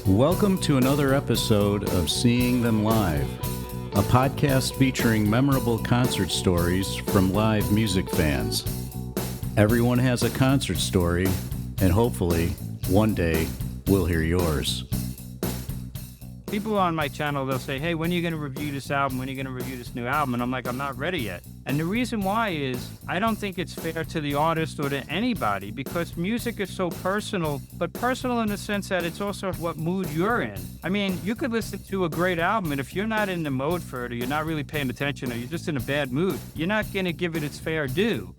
Welcome to another episode of Seeing Them Live, a podcast featuring memorable concert stories from live music fans. Everyone has a concert story, and hopefully, one day, we'll hear yours. People on my channel, they'll say, hey, when are you going to review this album? When are you going to review this new album? And I'm like, I'm not ready yet. And the reason why is I don't think it's fair to the artist or to anybody because music is so personal, but personal in the sense that it's also what mood you're in. I mean, you could listen to a great album, and if you're not in the mode for it, or you're not really paying attention, or you're just in a bad mood, you're not going to give it its fair due.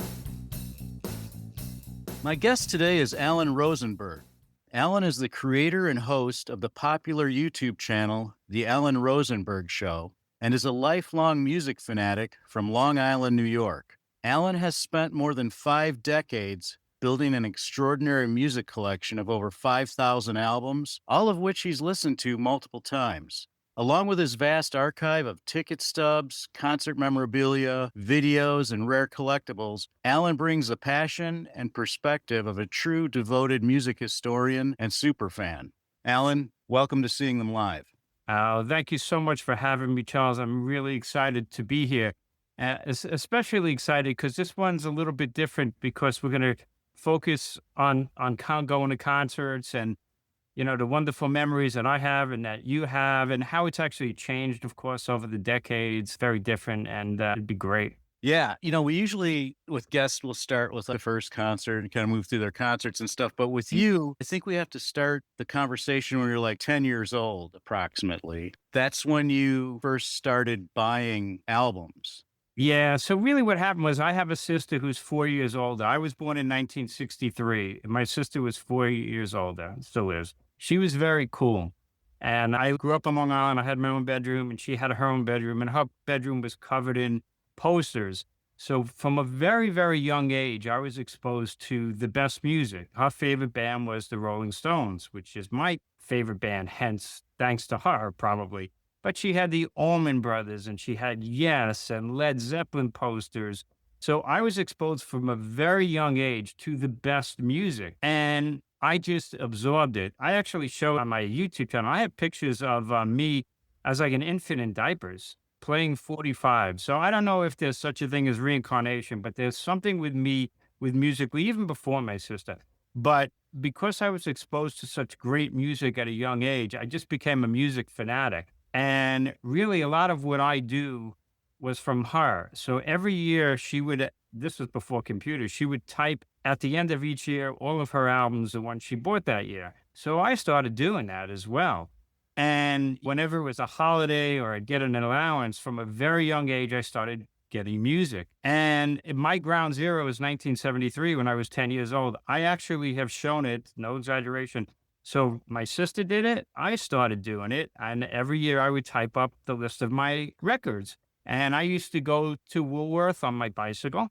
My guest today is Alan Rosenberg. Alan is the creator and host of the popular YouTube channel, The Alan Rosenberg Show, and is a lifelong music fanatic from Long Island, New York. Alan has spent more than 5 decades building an extraordinary music collection of over 5,000 albums, all of which he's listened to multiple times. Along with his vast archive of ticket stubs, concert memorabilia, videos, and rare collectibles, Alan brings the passion and perspective of a true devoted music historian and superfan. Alan, welcome to Seeing Them Live. Thank you so much for having me, Charles. I'm really excited to be here, especially excited because this one's a little bit different because we're going to focus on going to concerts and the wonderful memories that I have and that you have and how it's actually changed, of course, over the decades. Very different, and it'd be great. Yeah. We usually, with guests, we'll start with the first concert and kind of move through their concerts and stuff. But with you, I think we have to start the conversation when you're like 10 years old, approximately. That's when you first started buying albums. Yeah. So really what happened was I have a sister who's 4 years older. I was born in 1963. And my sister was 4 years older, still is. She was very cool. And I grew up on Long Island. I had my own bedroom and she had her own bedroom, and her bedroom was covered in posters. So from a very, very young age, I was exposed to the best music. Her favorite band was the Rolling Stones, which is my favorite band, hence thanks to her probably. But she had the Allman Brothers and she had Yes and Led Zeppelin posters. So I was exposed from a very young age to the best music. And I just absorbed it. I actually show on my YouTube channel, I have pictures of me as like an infant in diapers playing 45. So I don't know if there's such a thing as reincarnation, but there's something with me with music, even before my sister. But because I was exposed to such great music at a young age, I just became a music fanatic. And really a lot of what I do was from her. So every year she would, this was before computers, she would type at the end of each year all of her albums, the ones she bought that year. So I started doing that as well. And whenever it was a holiday or I'd get an allowance, from a very young age, I started getting music. And my ground zero is 1973 when I was 10 years old. I actually have shown it, no exaggeration. So my sister did it, I started doing it, and every year I would type up the list of my records. And I used to go to Woolworth on my bicycle,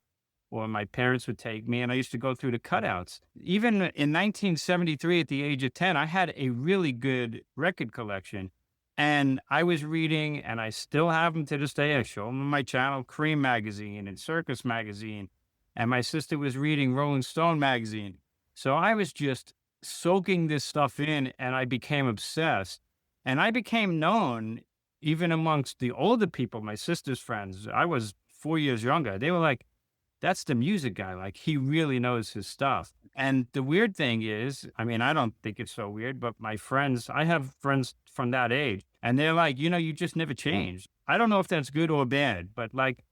or my parents would take me, and I used to go through the cutouts. Even in 1973, at the age of 10, I had a really good record collection. And I was reading, and I still have them to this day. I show them on my channel, Cream Magazine and Circus Magazine. And my sister was reading Rolling Stone Magazine. So I was just soaking this stuff in, and I became obsessed. And I became known even amongst the older people, my sister's friends. I was 4 years younger. They were like, that's the music guy. Like, he really knows his stuff. And the weird thing is, I mean, I don't think it's so weird, but my friends, I have friends from that age, and they're like, you just never changed. I don't know if that's good or bad, but like,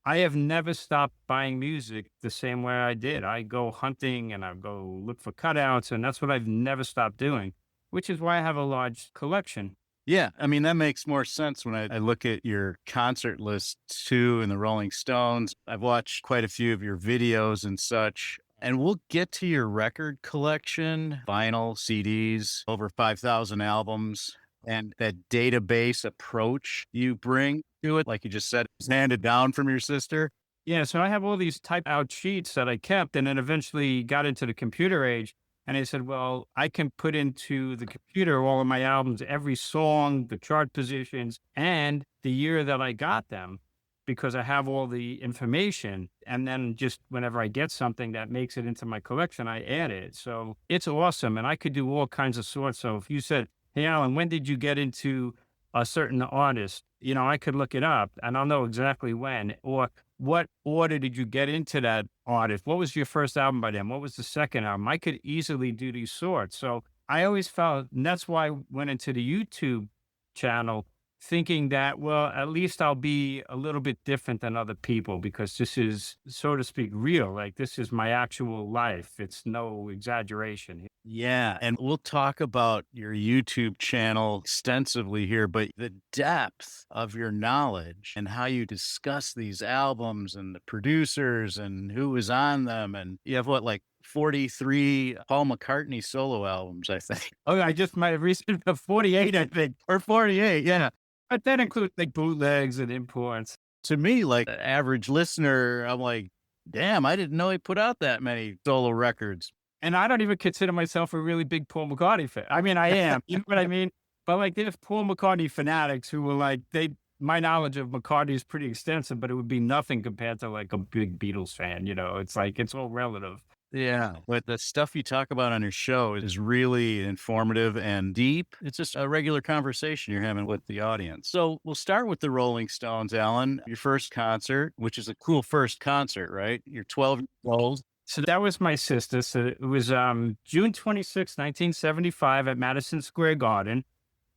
I have never stopped buying music the same way I did. I go hunting and I go look for cutouts, and that's what I've never stopped doing, which is why I have a large collection. Yeah, I mean, that makes more sense when I look at your concert list too and the Rolling Stones. I've watched quite a few of your videos and such, and we'll get to your record collection, vinyl, CDs, over 5,000 albums, and that database approach you bring to it. Like you just said, it's handed down from your sister. Yeah, so I have all these typed out sheets that I kept, and then eventually got into the computer age. And I said, well, I can put into the computer all of my albums, every song, the chart positions, and the year that I got them, because I have all the information. And then just whenever I get something that makes it into my collection, I add it. So it's awesome. And I could do all kinds of sorts. So if you said, hey, Alan, when did you get into a certain artist? You know, I could look it up and I'll know exactly when. Or what order did you get into that artist? What was your first album by them? What was the second album? I could easily do these sorts. So I always felt, and that's why I went into the YouTube channel thinking that, well, at least I'll be a little bit different than other people because this is, so to speak, real. Like this is my actual life. It's no exaggeration. Yeah. And we'll talk about your YouTube channel extensively here, but the depth of your knowledge and how you discuss these albums and the producers and who was on them. And you have what, like 43 Paul McCartney solo albums, I think. Oh, I just might have recently 48, I think, or 48. Yeah. But that includes like bootlegs and imports. To me, like the average listener, I'm like, damn, I didn't know he put out that many solo records. And I don't even consider myself a really big Paul McCartney fan. I mean, I am, you know what I mean? But like there's Paul McCartney fanatics who were like, my knowledge of McCartney is pretty extensive, but it would be nothing compared to like a big Beatles fan, you know, it's like, it's all relative. Yeah, but the stuff you talk about on your show is really informative and deep. It's just a regular conversation you're having with the audience. So we'll start with the Rolling Stones, Alan. Your first concert, which is a cool first concert, right? You're 12 years old. So that was my sister. So it was June 26, 1975 at Madison Square Garden.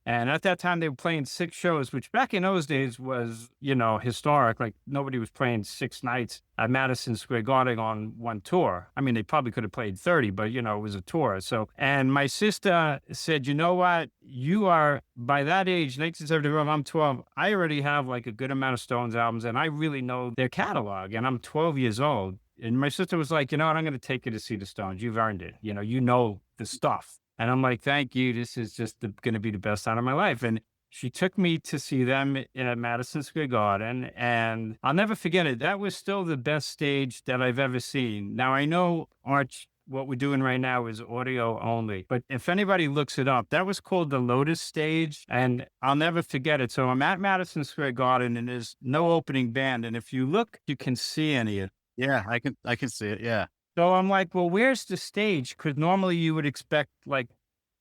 And at that time, they were playing 6 shows, which back in those days was, you know, historic. Like nobody was playing 6 nights at Madison Square Garden on one tour. I mean, they probably could have played 30, but, you know, it was a tour. So, and my sister said, you know what? You are, by that age, 1975, I'm 12. I already have like a good amount of Stones albums, and I really know their catalog. And I'm 12 years old. And my sister was like, you know what? I'm going to take you to see the Stones. You've earned it. You know the stuff. And I'm like, thank you. This is just going to be the best time of my life. And she took me to see them at Madison Square Garden. And I'll never forget it. That was still the best stage that I've ever seen. Now, I know, Arch, what we're doing right now is audio only. But if anybody looks it up, that was called the Lotus Stage. And I'll never forget it. So I'm at Madison Square Garden and there's no opening band. And if you look, you can see any of it. Yeah, I can see it. Yeah. So I'm like, well, where's the stage? Because normally you would expect like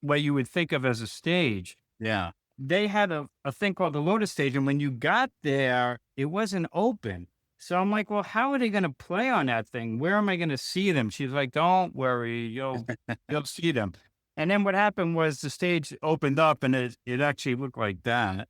what you would think of as a stage. Yeah. They had a thing called the Lotus Stage. And when you got there, it wasn't open. So I'm like, well, how are they going to play on that thing? Where am I going to see them? She's like, don't worry, you'll see them. And then what happened was the stage opened up and it actually looked like that.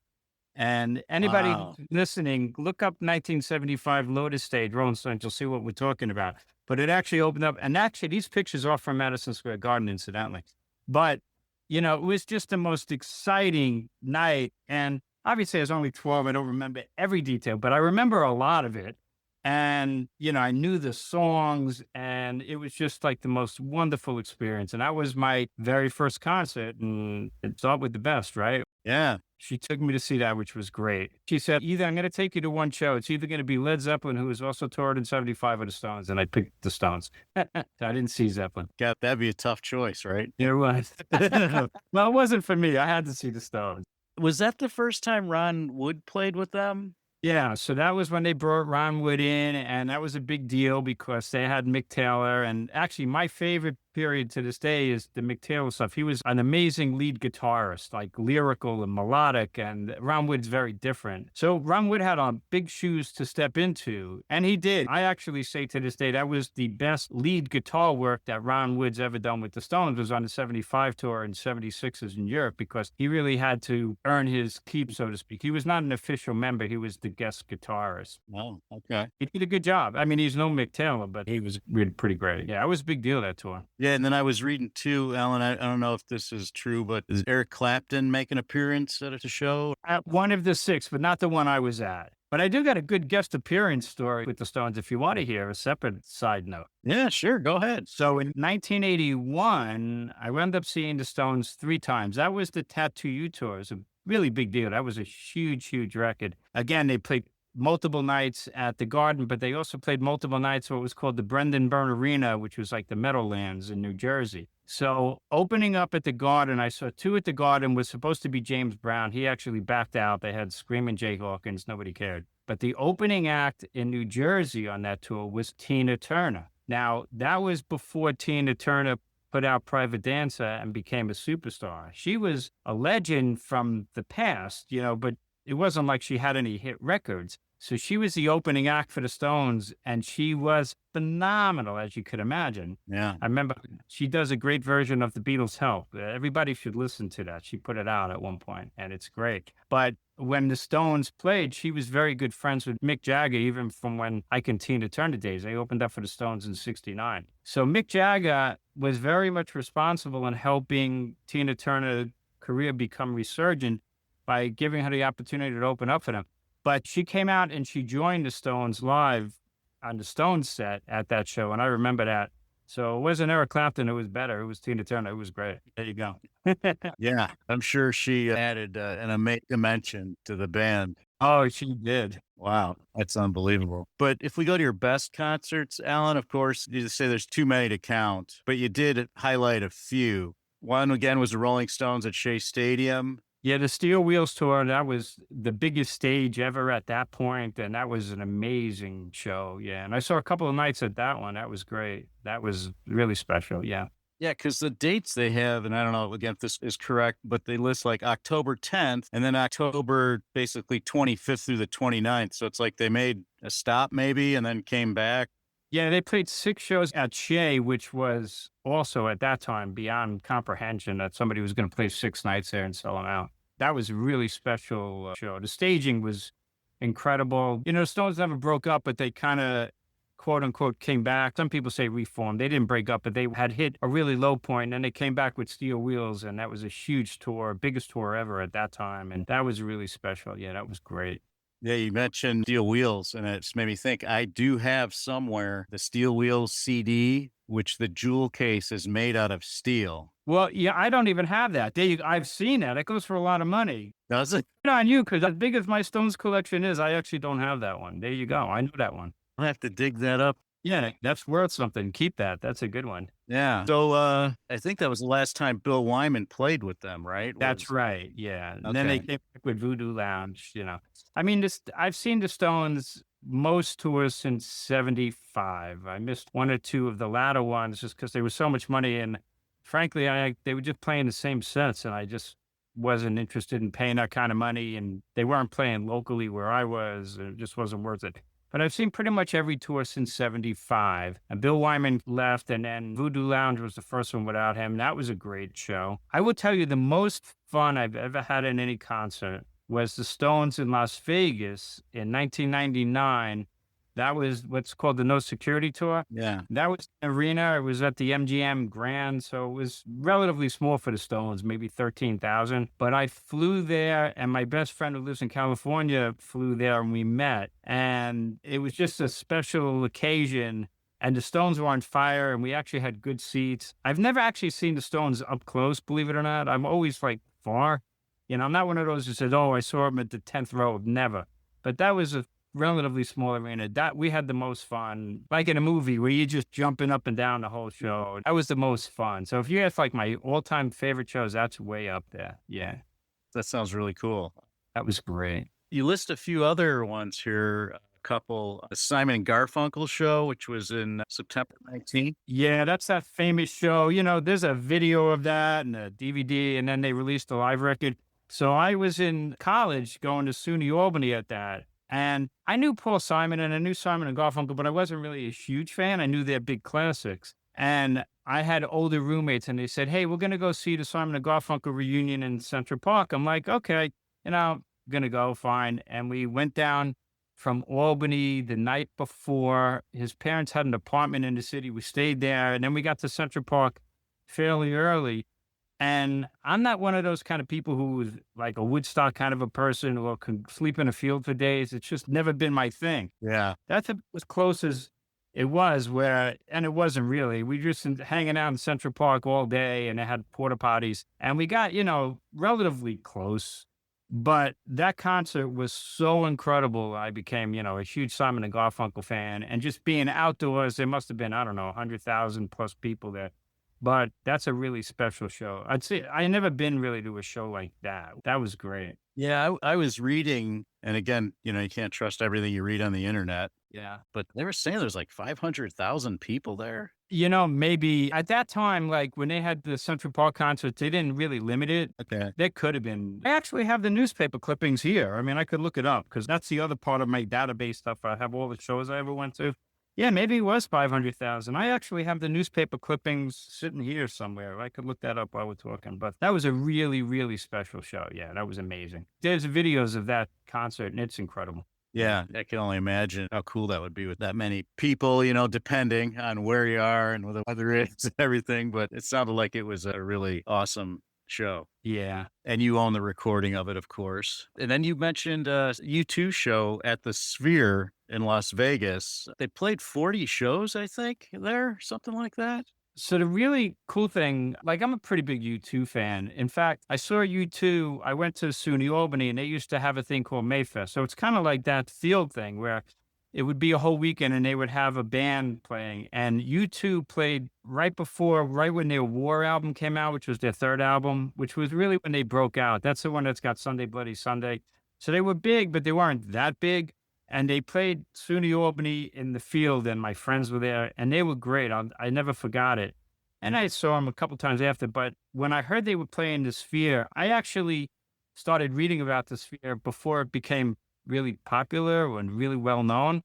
And anybody listening, look up 1975 Lotus Stage, Rolling Stones, you'll see what we're talking about. But it actually opened up. And actually, these pictures are from Madison Square Garden, incidentally. But, you know, it was just the most exciting night. And obviously, I was only 12. I don't remember every detail, but I remember a lot of it. And, you know, I knew the songs and it was just like the most wonderful experience. And that was my very first concert. And it's all with the best, right? Yeah. She took me to see that, which was great. She said, either I'm going to take you to one show. It's either going to be Led Zeppelin, who was also toured in 75 with the Stones. And I picked the Stones. I didn't see Zeppelin. God, that'd be a tough choice, right? It was. Well, it wasn't for me. I had to see the Stones. Was that the first time Ron Wood played with them? Yeah, so that was when they brought Ron Wood in, and that was a big deal because they had Mick Taylor. And actually, my favorite period to this day is the Mick Taylor stuff. He was an amazing lead guitarist, like lyrical and melodic, and Ron Wood's very different. So Ron Wood had big shoes to step into, and he did. I actually say to this day, that was the best lead guitar work that Ron Wood's ever done with the Stones was on the 75 tour and 76s in Europe, because he really had to earn his keep, so to speak. He was not an official member. He was the guest guitarist. Oh, okay. He did a good job. I mean, he's no Mick Taylor, but he was really pretty great. Yeah, it was a big deal, that tour. Yeah, and then I was reading too, Alan, I don't know if this is true, but does Eric Clapton make an appearance at a show? At one of the 6, but not the one I was at. But I do got a good guest appearance story with the Stones if you want to hear a separate side note. Yeah, sure. Go ahead. So in 1981, I wound up seeing the Stones 3 times. That was the Tattoo You tour. It was a really big deal. That was a huge, huge record. Again, they played multiple nights at the Garden, but they also played multiple nights what was called the Brendan Byrne Arena, which was like the Meadowlands in New Jersey. So opening up at the Garden, I saw 2 at the Garden, was supposed to be James Brown. He actually backed out. They had Screaming Jay Hawkins. Nobody cared. But the opening act in New Jersey on that tour was Tina Turner. Now, that was before Tina Turner put out Private Dancer and became a superstar. She was a legend from the past, but it wasn't like she had any hit records. So she was the opening act for the Stones, and she was phenomenal, as you could imagine. Yeah. I remember she does a great version of the Beatles' Help. Everybody should listen to that. She put it out at one point, and it's great. But when the Stones played, she was very good friends with Mick Jagger, even from when Ike and Tina Turner days. They opened up for the Stones in '69. So Mick Jagger was very much responsible in helping Tina Turner's career become resurgent by giving her the opportunity to open up for them. But she came out and she joined the Stones live on the Stones set at that show, and I remember that. So it wasn't Eric Clapton, it was better. It was Tina Turner. It was great. There you go. Yeah. I'm sure she added an amazing dimension to the band. Oh, she did. Wow. That's unbelievable. But if we go to your best concerts, Alan, of course, you just say there's too many to count, but you did highlight a few. One, again, was the Rolling Stones at Shea Stadium. Yeah, the Steel Wheels tour, that was the biggest stage ever at that point, and that was an amazing show, yeah, and I saw a couple of nights at that one, that was great. That was really special, yeah. Yeah, because the dates they have, and I don't know, again, if this is correct, but they list like October 10th and then October basically 25th through the 29th. So it's like they made a stop maybe and then came back. Yeah, they played 6 shows at Shea, which was also at that time beyond comprehension that somebody was gonna play 6 nights there and sell them out. That was a really special show. The staging was incredible. The Stones never broke up, but they kind of, quote unquote, came back. Some people say reformed. They didn't break up, but they had hit a really low point, and then they came back with Steel Wheels, and that was a huge tour, biggest tour ever at that time, and that was really special. Yeah, that was great. Yeah, you mentioned Steel Wheels, and it's made me think I do have somewhere the Steel Wheels CD, which the jewel case is made out of steel. Well, yeah, I don't even have that. I've seen that. It goes for a lot of money. Does it? Good on you, because as big as my Stones collection is, I actually don't have that one. There you go. I know that one. I'll have to dig that up. Yeah, that's worth something. Keep that. That's a good one. Yeah. So I think that was the last time Bill Wyman played with them, right? That's right. Yeah. And then they Okay. came back with Voodoo Lounge. I mean, I've seen the Stones most tours since '75. I missed 1 or 2 of the latter ones just because there was so much money. And frankly, they were just playing the same sets, and I just wasn't interested in paying that kind of money. And they weren't playing locally where I was, and it just wasn't worth it. But I've seen pretty much every tour since '75. And Bill Wyman left, and then Voodoo Lounge was the first one without him. That was a great show. I will tell you the most fun I've ever had in any concert was the Stones in Las Vegas in 1999. That was what's called the No Security Tour. Yeah. That was an arena. It was at the MGM Grand, so it was relatively small for the Stones, maybe 13,000. But I flew there, and my best friend who lives in California flew there, and we met. And it was just a special occasion, and the Stones were on fire, and we actually had good seats. I've never actually seen the Stones up close, believe it or not. I'm always like far. I'm not one of those who says, "Oh, I saw them at the 10th row." Never. But that was a relatively small arena. That we had the most fun, like in a movie where you're just jumping up and down the whole show. That was the most fun. So if you ask like my all-time favorite shows, that's way up there. Yeah, That sounds really cool. that was great. You list a few other ones here, a couple. The Simon and Garfunkel show, which was in September 19th. Yeah, that's that famous show. There's a video of that and a DVD, and then they released a live record. So I was in college going to SUNY Albany at that. And I knew Paul Simon and I knew Simon and Garfunkel, but I wasn't really a huge fan. I knew their big classics. And I had older roommates and they said, "Hey, we're going to go see the Simon and Garfunkel reunion in Central Park." I'm like, okay, going to go, fine. And we went down from Albany the night before. His parents had an apartment in the city. We stayed there. And then we got to Central Park fairly early. And I'm not one of those kind of people who was like a Woodstock kind of a person or can sleep in a field for days. It's just never been my thing. Yeah. That's as close as it was and it wasn't really. We just hanging out in Central Park all day and they had porta potties and we got, relatively close. But that concert was so incredible. I became, a huge Simon and Garfunkel fan, and just being outdoors, there must have been, I don't know, 100,000 plus people there. But that's a really special show. I'd say I never been really to a show like that. That was great. Yeah, I was reading, and again, you can't trust everything you read on the internet, Yeah. but they were saying there's like 500,000 people there. Maybe at that time, like when they had the Central Park concerts, they didn't really limit it. Okay. There could have been. I actually have the newspaper clippings here. I mean, I could look it up because that's the other part of my database stuff. I have all the shows I ever went to. Yeah, maybe it was 500,000. I actually have the newspaper clippings sitting here somewhere. I could look that up while we're talking. But that was a really, really special show. Yeah, that was amazing. There's videos of that concert, and it's incredible. Yeah, I can only imagine how cool that would be with that many people, depending on where you are and what the weather is and everything. But it sounded like it was a really awesome show. Yeah. And you own the recording of it, of course. And then you mentioned a U2 show at the Sphere in Las Vegas. They played 40 shows, I think, there, something like that. So the really cool thing, like I'm a pretty big U2 fan. In fact, I saw U2, I went to SUNY Albany and they used to have a thing called Mayfest. So it's kind of like that field thing where it would be a whole weekend and they would have a band playing. And U2 played right when their War album came out, which was their third album, which was really when they broke out. That's the one that's got Sunday Bloody Sunday. So they were big, but they weren't that big. And they played SUNY Albany in the field, and my friends were there, and they were great. I never forgot it. And I saw them a couple times after. But when I heard they were playing the Sphere, I actually started reading about the Sphere before it became really popular and really well known.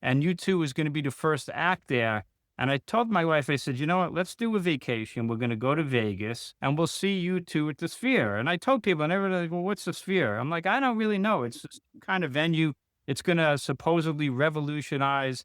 And U2 was going to be the first act there. And I told my wife, I said, you know what, let's do a vacation. We're going to go to Vegas and we'll see U2 at the Sphere. And I told people, and everybody's like, well, what's the Sphere? I'm like, I don't really know. It's this kind of venue. It's going to supposedly revolutionize.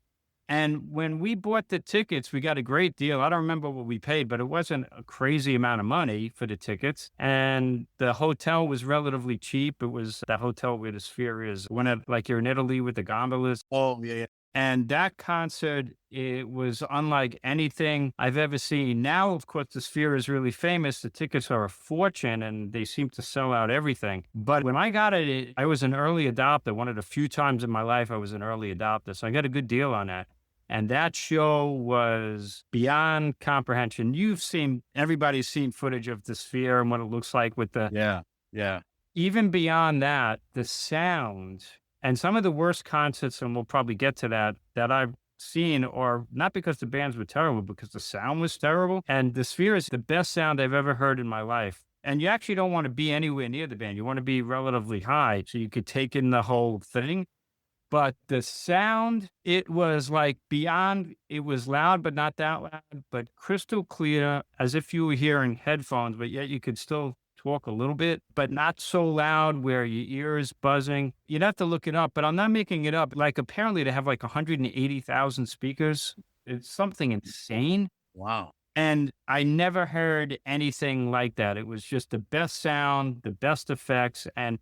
And when we bought the tickets, we got a great deal. I don't remember what we paid, but it wasn't a crazy amount of money for the tickets. And the hotel was relatively cheap. It was that hotel where the Sphere is, like you're in Italy with the gondolas. Oh, yeah. And that concert, it was unlike anything I've ever seen. Now, of course, the Sphere is really famous. The tickets are a fortune and they seem to sell out everything. But when I got it, I was an early adopter. One of the few times in my life I was an early adopter. So I got a good deal on that. And that show was beyond comprehension. Everybody's seen footage of the Sphere and what it looks like with Yeah. even beyond that, the sound. And some of the worst concerts, and we'll probably get to that I've seen, or not because the bands were terrible, because the sound was terrible. And the Sphere is the best sound I've ever heard in my life. And you actually don't want to be anywhere near the band. You want to be relatively high so you could take in the whole thing. But the sound, it was like beyond, it was loud, but not that loud, but crystal clear, as if you were hearing headphones, but yet you could still talk a little bit, but not so loud where your ear is buzzing. You'd have to look it up, but I'm not making it up. Like apparently they have like 180,000 speakers. It's something insane. Wow. And I never heard anything like that. It was just the best sound, the best effects. And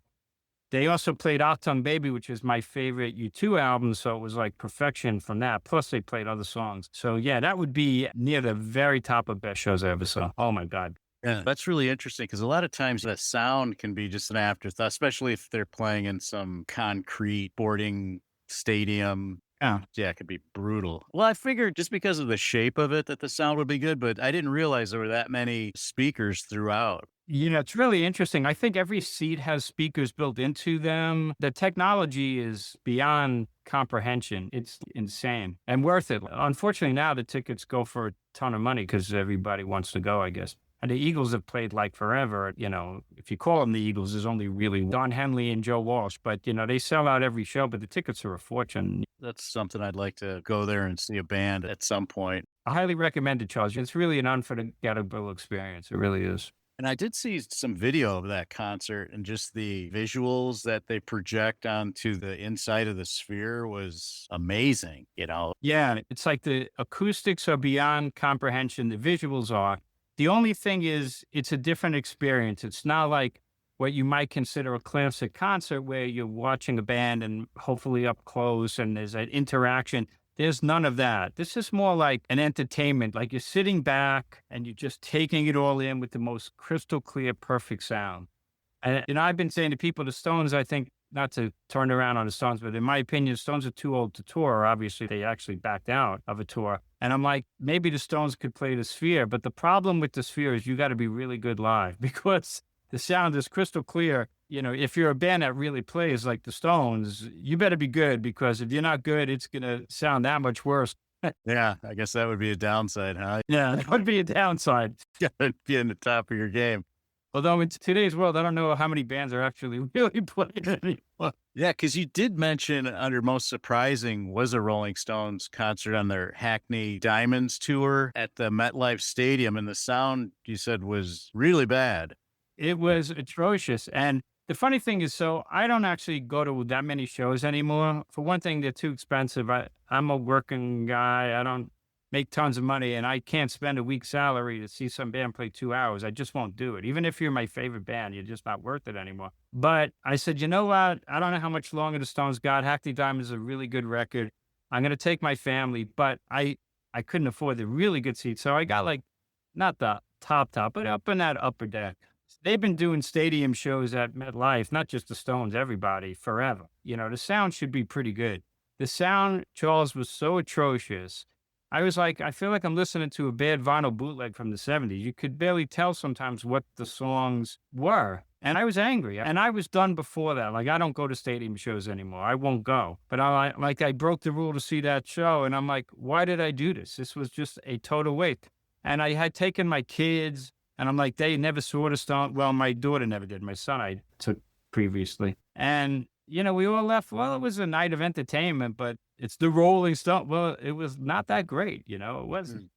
they also played Achtung Baby, which is my favorite U2 album. So it was like perfection from that. Plus they played other songs. So yeah, that would be near the very top of best shows I ever saw. Oh my God. Yeah, that's really interesting because a lot of times the sound can be just an afterthought, especially if they're playing in some concrete sporting stadium. Yeah. Yeah, it could be brutal. Well, I figured just because of the shape of it that the sound would be good, but I didn't realize there were that many speakers throughout. It's really interesting. I think every seat has speakers built into them. The technology is beyond comprehension. It's insane and worth it. Unfortunately, now the tickets go for a ton of money because everybody wants to go, I guess. And the Eagles have played like forever. If you call them the Eagles, there's only really Don Henley and Joe Walsh. But, they sell out every show, but the tickets are a fortune. That's something I'd like to go there and see a band at some point. I highly recommend it, Charles. It's really an unforgettable experience. It really is. And I did see some video of that concert, and just the visuals that they project onto the inside of the Sphere was amazing, Yeah, it's like the acoustics are beyond comprehension. The visuals are. The only thing is, it's a different experience. It's not like what you might consider a classic concert where you're watching a band and hopefully up close and there's an interaction. There's none of that. This is more like an entertainment, like you're sitting back and you're just taking it all in with the most crystal clear, perfect sound. And I've been saying to people, the Stones, I think not to turn around on the Stones, but in my opinion, the Stones are too old to tour. Obviously, they actually backed out of a tour. And I'm like, maybe the Stones could play the Sphere. But the problem with the Sphere is you got to be really good live because the sound is crystal clear. You know, if you're a band that really plays like the Stones, you better be good because if you're not good, it's going to sound that much worse. Yeah, I guess that would be a downside, huh? Yeah, that would be a downside. You gotta be in the top of your game. Although in today's world, I don't know how many bands are actually really playing anymore. Yeah, because you did mention under Most Surprising was a Rolling Stones concert on their Hackney Diamonds tour at the MetLife Stadium, and the sound you said was really bad. It was atrocious. And the funny thing is, so I don't actually go to that many shows anymore. For one thing, they're too expensive. I'm a working guy. I don't make tons of money, and I can't spend a week's salary to see some band play 2 hours. I just won't do it. Even if you're my favorite band, you're just not worth it anymore. But I said, you know what? I don't know how much longer the Stones got. Hackney Diamonds is a really good record. I'm going to take my family, but I couldn't afford the really good seats. So I got like, not the top, but up in that upper deck. They've been doing stadium shows at MetLife, not just the Stones, everybody, forever. You know, the sound should be pretty good. The sound, Charles, was so atrocious. I was like, I feel like I'm listening to a bad vinyl bootleg from the 70s. You could barely tell sometimes what the songs were. And I was angry. And I was done before that. Like, I don't go to stadium shows anymore. I won't go. But I broke the rule to see that show. And I'm like, why did I do this? This was just a total waste. And I had taken my kids. And I'm like, they never saw the Stones. Well, my daughter never did. My son I took previously. And, you know, we all left. Well, it was a night of entertainment, but it's the Rolling Stone. Well, it was not that great, you know, it wasn't.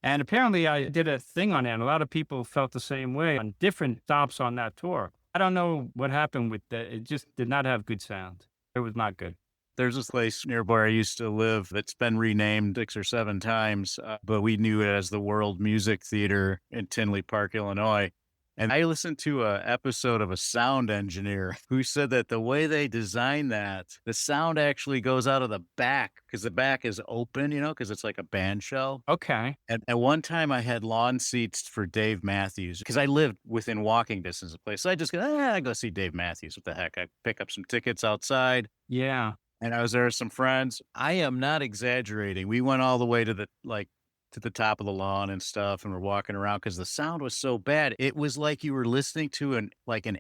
And apparently I did a thing on it, and a lot of people felt the same way on different stops on that tour. I don't know what happened with that. It just did not have good sound. It was not good. There's this place near where I used to live that's been renamed 6 or 7 times, but we knew it as the World Music Theater in Tinley Park, Illinois. And I listened to an episode of a sound engineer who said that the way they designed that, the sound actually goes out of the back because the back is open, you know, because it's like a band shell. Okay. And at one time I had lawn seats for Dave Matthews because I lived within walking distance of the place. So I just I go see Dave Matthews. What the heck? I pick up some tickets outside. Yeah. And I was there with some friends. I am not exaggerating. We went all the way to the top of the lawn and stuff, and we're walking around because the sound was so bad. It was like you were listening to an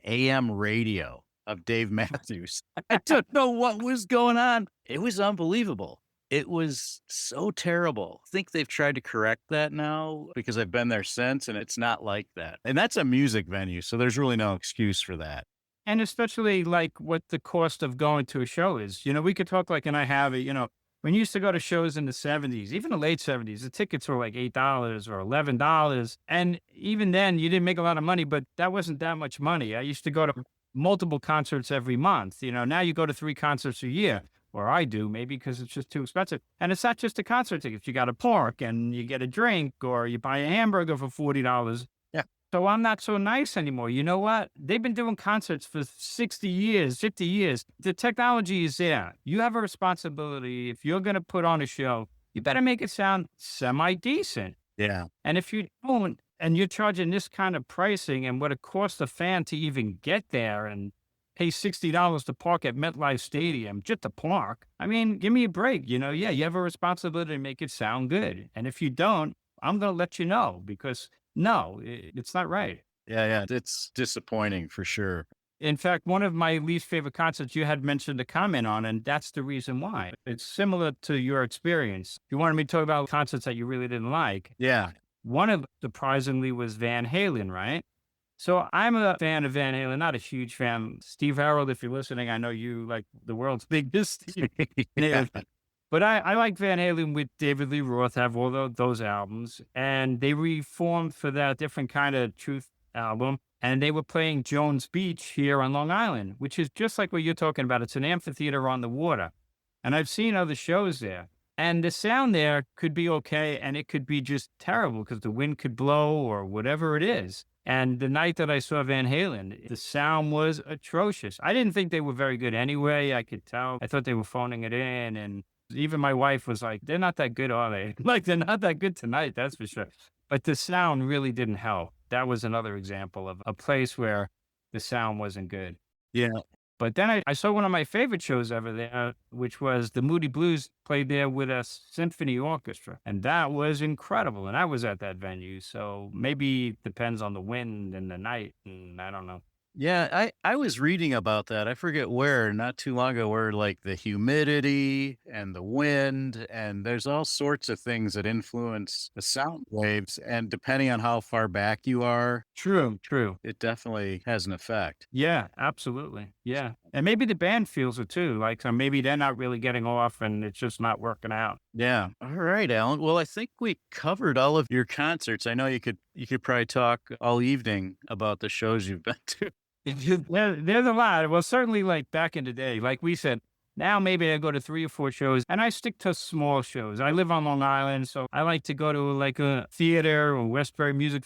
AM radio of Dave Matthews. I don't know what was going on. It was unbelievable. It was so terrible. I think they've tried to correct that now because I've been there since, and it's not like that. And that's a music venue, so there's really no excuse for that. And especially like what the cost of going to a show is. You know, we could talk like, and I have it, you know, when you used to go to shows in the 70s, even the late 70s, the tickets were like $8 or $11. And even then, you didn't make a lot of money, but that wasn't that much money. I used to go to multiple concerts every month. You know, now you go to 3 concerts a year, or I do, maybe because it's just too expensive. And it's not just a concert ticket. You got to park and you get a drink, or you buy a hamburger for $40. So I'm not so nice anymore. You know what? They've been doing concerts for 60 years, 50 years. The technology is there. You have a responsibility. If you're going to put on a show, you better make it sound semi-decent. Yeah. And if you don't, and you're charging this kind of pricing and what it costs a fan to even get there and pay $60 to park at MetLife Stadium, just to park, I mean, give me a break. You know, yeah, you have a responsibility to make it sound good. And if you don't, I'm going to let you know because no, it's not right. Yeah. It's disappointing for sure. In fact, one of my least favorite concerts you had mentioned a comment on, and that's the reason why. It's similar to your experience. You wanted me to talk about concerts that you really didn't like. Yeah. One of them, surprisingly, was Van Halen, right? So I'm a fan of Van Halen, not a huge fan. Steve Harold, if you're listening, I know you like the world's biggest Steve Harold. But I like Van Halen with David Lee Roth, have all those albums. And they reformed for that different kind of Truth album. And they were playing Jones Beach here on Long Island, which is just like what you're talking about. It's an amphitheater on the water. And I've seen other shows there. And the sound there could be okay, and it could be just terrible because the wind could blow or whatever it is. And the night that I saw Van Halen, the sound was atrocious. I didn't think they were very good anyway. I could tell. I thought they were phoning it in, and even my wife was like, they're not that good, are they? Like, they're not that good tonight, that's for sure. But the sound really didn't help. That was another example of a place where the sound wasn't good. Yeah. But then I saw one of my favorite shows ever there, which was the Moody Blues played there with a symphony orchestra. And that was incredible. And I was at that venue. So maybe it depends on the wind and the night. And I don't know. Yeah, I was reading about that. I forget where, not too long ago, where like the humidity and the wind, and there's all sorts of things that influence the sound waves. And depending on how far back you are, True, true. it definitely has an effect. Yeah, absolutely. Yeah. And maybe the band feels it too. Like, so maybe they're not really getting off and it's just not working out. Yeah. All right, Alan. Well, I think we covered all of your concerts. I know you could probably talk all evening about the shows you've been to. There's a lot. Well, certainly like back in the day, like we said, now maybe I go to 3 or 4 shows and I stick to small shows. I live on Long Island, so I like to go to like a theater or Westbury Music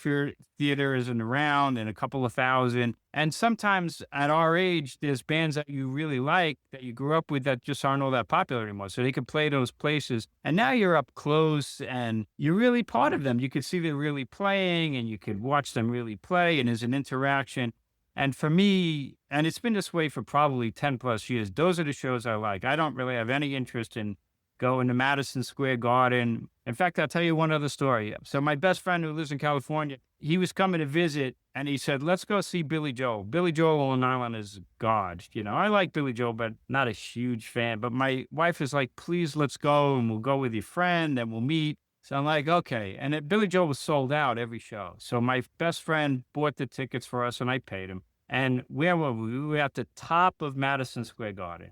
Theater isn't around and a couple of thousand. And sometimes at our age, there's bands that you really like that you grew up with that just aren't all that popular anymore. So they can play those places. And now you're up close and you're really part of them. You can see them really playing and you could watch them really play and there's an interaction. And for me, and it's been this way for probably 10 plus years, those are the shows I like. I don't really have any interest in going to Madison Square Garden. In fact, I'll tell you one other story. So my best friend who lives in California, he was coming to visit and he said, let's go see Billy Joel. Billy Joel on Island is God. You know, I like Billy Joel, but not a huge fan. But my wife is like, please, let's go and we'll go with your friend and we'll meet. So I'm like, okay. And Billy Joel was sold out every show. So my best friend bought the tickets for us and I paid him. And where were we? We were at the top of Madison Square Garden,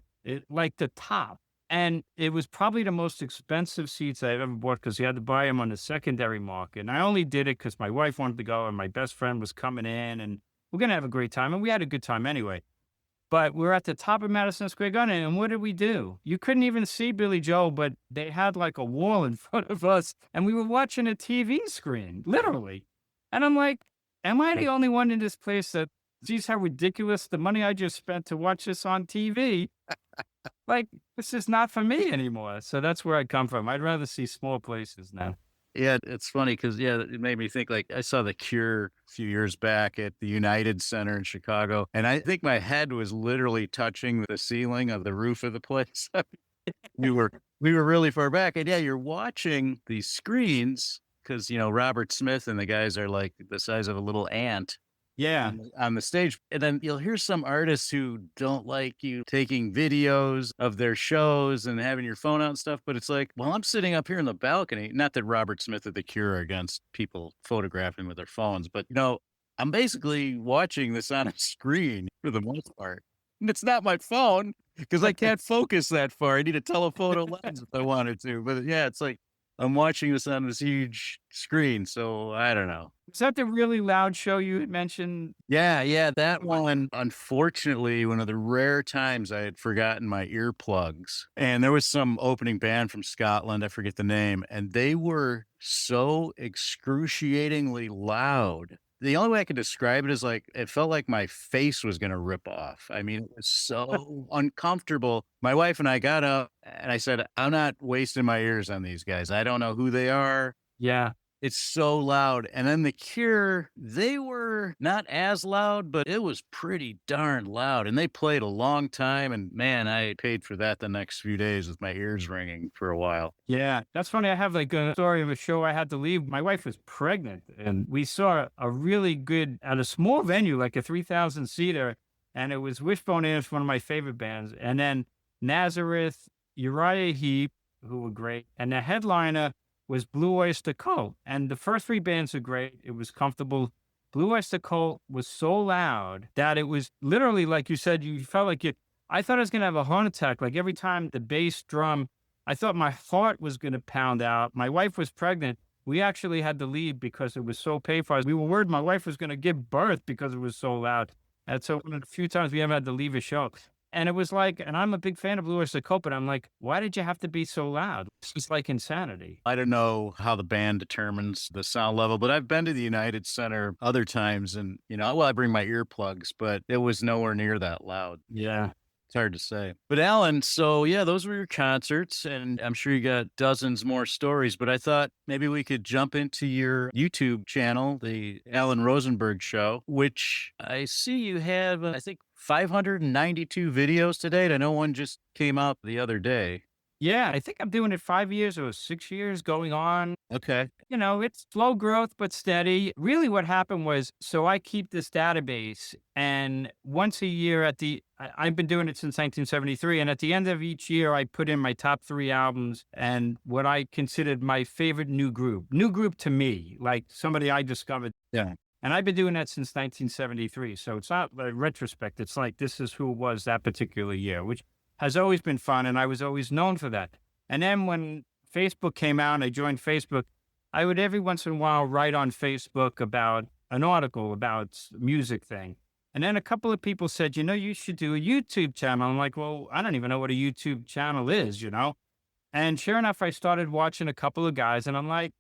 like the top. And it was probably the most expensive seats I've ever bought because you had to buy them on the secondary market. And I only did it because my wife wanted to go and my best friend was coming in and we're going to have a great time. And we had a good time anyway. But we're at the top of Madison Square Garden. And what did we do? You couldn't even see Billy Joel, but they had like a wall in front of us and we were watching a TV screen, literally. And I'm like, am I the only one in this place that sees how ridiculous the money I just spent to watch this on TV? Like, this is not for me anymore. So that's where I come from. I'd rather see small places now. Yeah, it's funny because it made me think like I saw The Cure a few years back at the United Center in Chicago, and I think my head was literally touching the ceiling of the roof of the place. we were we were really far back, and yeah, you're watching these screens because Robert Smith and the guys are like the size of a little ant Yeah. on the stage. And then you'll hear some artists who don't like you taking videos of their shows and having your phone out and stuff. But it's like, well, I'm sitting up here in the balcony. Not that Robert Smith or The Cure are against people photographing with their phones, but I'm basically watching this on a screen for the most part. And it's not my phone because I can't focus that far. I need a telephoto lens if I wanted to. But yeah, it's like I'm watching this on this huge screen. So I don't know. Is that the really loud show you had mentioned? Yeah, that one, unfortunately, one of the rare times I had forgotten my earplugs. And there was some opening band from Scotland, I forget the name, and they were so excruciatingly loud. The only way I could describe it is like, it felt like my face was going to rip off. I mean, it was so uncomfortable. My wife and I got up and I said, I'm not wasting my ears on these guys. I don't know who they are. Yeah. It's so loud. And then The Cure, they were not as loud, but it was pretty darn loud. And they played a long time. And man, I paid for that the next few days with my ears ringing for a while. Yeah. That's funny. I have like a story of a show I had to leave. My wife was pregnant and we saw a really good, at a small venue, like a 3,000 seater. And it was Wishbone Ash, one of my favorite bands. And then Nazareth, Uriah Heep, who were great. And the headliner was Blue Oyster Cult. And the first 3 bands are great. It was comfortable. Blue Oyster Cult was so loud that it was literally, like you said, you felt like I thought I was going to have a heart attack. Like every time the bass drum, I thought my heart was going to pound out. My wife was pregnant. We actually had to leave because it was so painful. We were worried my wife was going to give birth because it was so loud. And so one of the few times we ever had to leave a show. And it was like, and I'm a big fan of Blue Oyster Cult, but I'm like, why did you have to be so loud? It's just like insanity. I don't know how the band determines the sound level, but I've been to the United Center other times and, I bring my earplugs, but it was nowhere near that loud. Yeah. It's hard to say. But Alan, so yeah, those were your concerts, and I'm sure you got dozens more stories, but I thought maybe we could jump into your YouTube channel, the Alan Rosenberg Show, which I see you have, I think, 592 videos to date. I know one just came out the other day. Yeah, I think I'm doing it 5 years or 6 years going on. Okay. It's slow growth, but steady. Really, what happened was, so I keep this database, and once a year I've been doing it since 1973. And at the end of each year, I put in my top 3 albums and what I considered my favorite new group to me, like somebody I discovered. Yeah. And I've been doing that since 1973. So it's not like retrospect. It's like, this is who it was that particular year, which has always been fun. And I was always known for that. And then when Facebook came out and I joined Facebook, I would every once in a while write on Facebook about an article about music thing. And then a couple of people said, you should do a YouTube channel. I'm like, well, I don't even know what a YouTube channel is. And sure enough, I started watching a couple of guys and I'm like,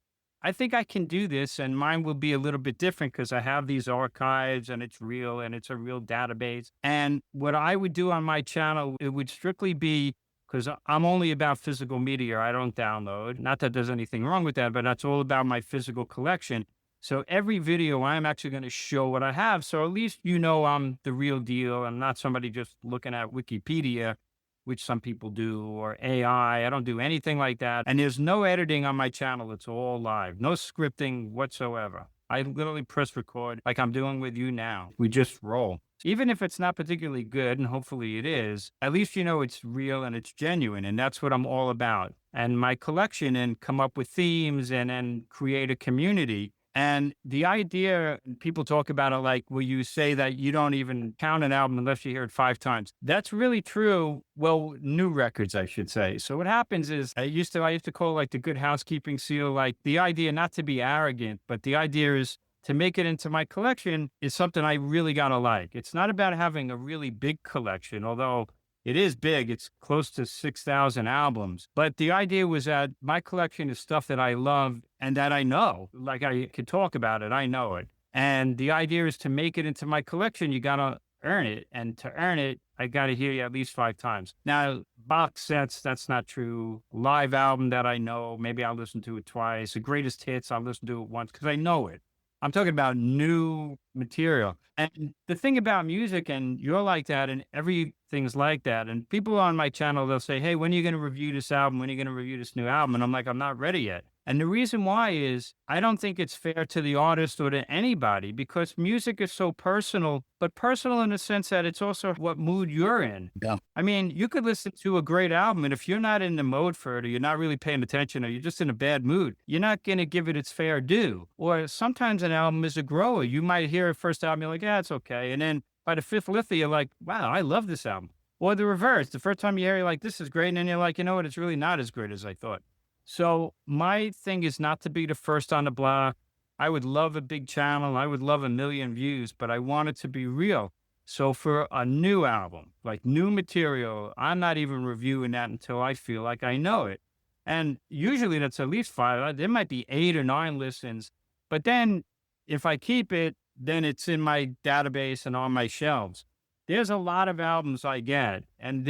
I think I can do this, and mine will be a little bit different because I have these archives and it's real and it's a real database. And what I would do on my channel, it would strictly be, because I'm only about physical media. I don't download. Not that there's anything wrong with that, but that's all about my physical collection. So every video, I'm actually going to show what I have. So at least I'm the real deal. I'm not somebody just looking at Wikipedia, which some people do, or AI. I don't do anything like that. And there's no editing on my channel. It's all live. No scripting whatsoever. I literally press record like I'm doing with you now. We just roll. Even if it's not particularly good, and hopefully it is, at least it's real and it's genuine. And that's what I'm all about. And my collection, and come up with themes and then create a community. And the idea, people talk about it like, will you say that you don't even count an album unless you hear it 5 times? That's really true. Well, new records, I should say. So what happens is, I used to call like the good housekeeping seal, like the idea not to be arrogant, but the idea is to make it into my collection is something I really got to like. It's not about having a really big collection, although it is big. It's close to 6,000 albums. But the idea was that my collection is stuff that I love and that I know. Like, I could talk about it. I know it. And the idea is to make it into my collection, you got to earn it. And to earn it, I got to hear you at least 5 times. Now, box sets, that's not true. Live album that I know, maybe I'll listen to it twice. The greatest hits, I'll listen to it once because I know it. I'm talking about new material. And the thing about music, and you're like that, and everything's like that. And people on my channel, they'll say, hey, when are you going to review this album? When are you going to review this new album? And I'm like, I'm not ready yet. And the reason why is I don't think it's fair to the artist or to anybody, because music is so personal, but personal in the sense that it's also what mood you're in. Yeah. I mean, you could listen to a great album, and if you're not in the mode for it, or you're not really paying attention, or you're just in a bad mood, you're not going to give it its fair due. Or sometimes an album is a grower. You might hear a first album, you're like, yeah, it's okay. And then by the 5th listen, you're like, wow, I love this album. Or the reverse. The first time you hear it, you're like, this is great. And then you're like, you know what? It's really not as great as I thought. So my thing is not to be the first on the block. I would love a big channel. I would love 1 million views, but I want it to be real. So for a new album, like new material, I'm not even reviewing that until I feel like I know it. And usually that's at least 5. There might be 8 or 9 listens. But then if I keep it, then it's in my database and on my shelves. There's a lot of albums I get, and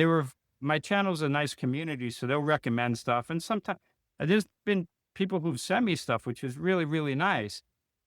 my channel's a nice community, so they'll recommend stuff. And sometimes there's been people who've sent me stuff, which is really, really nice.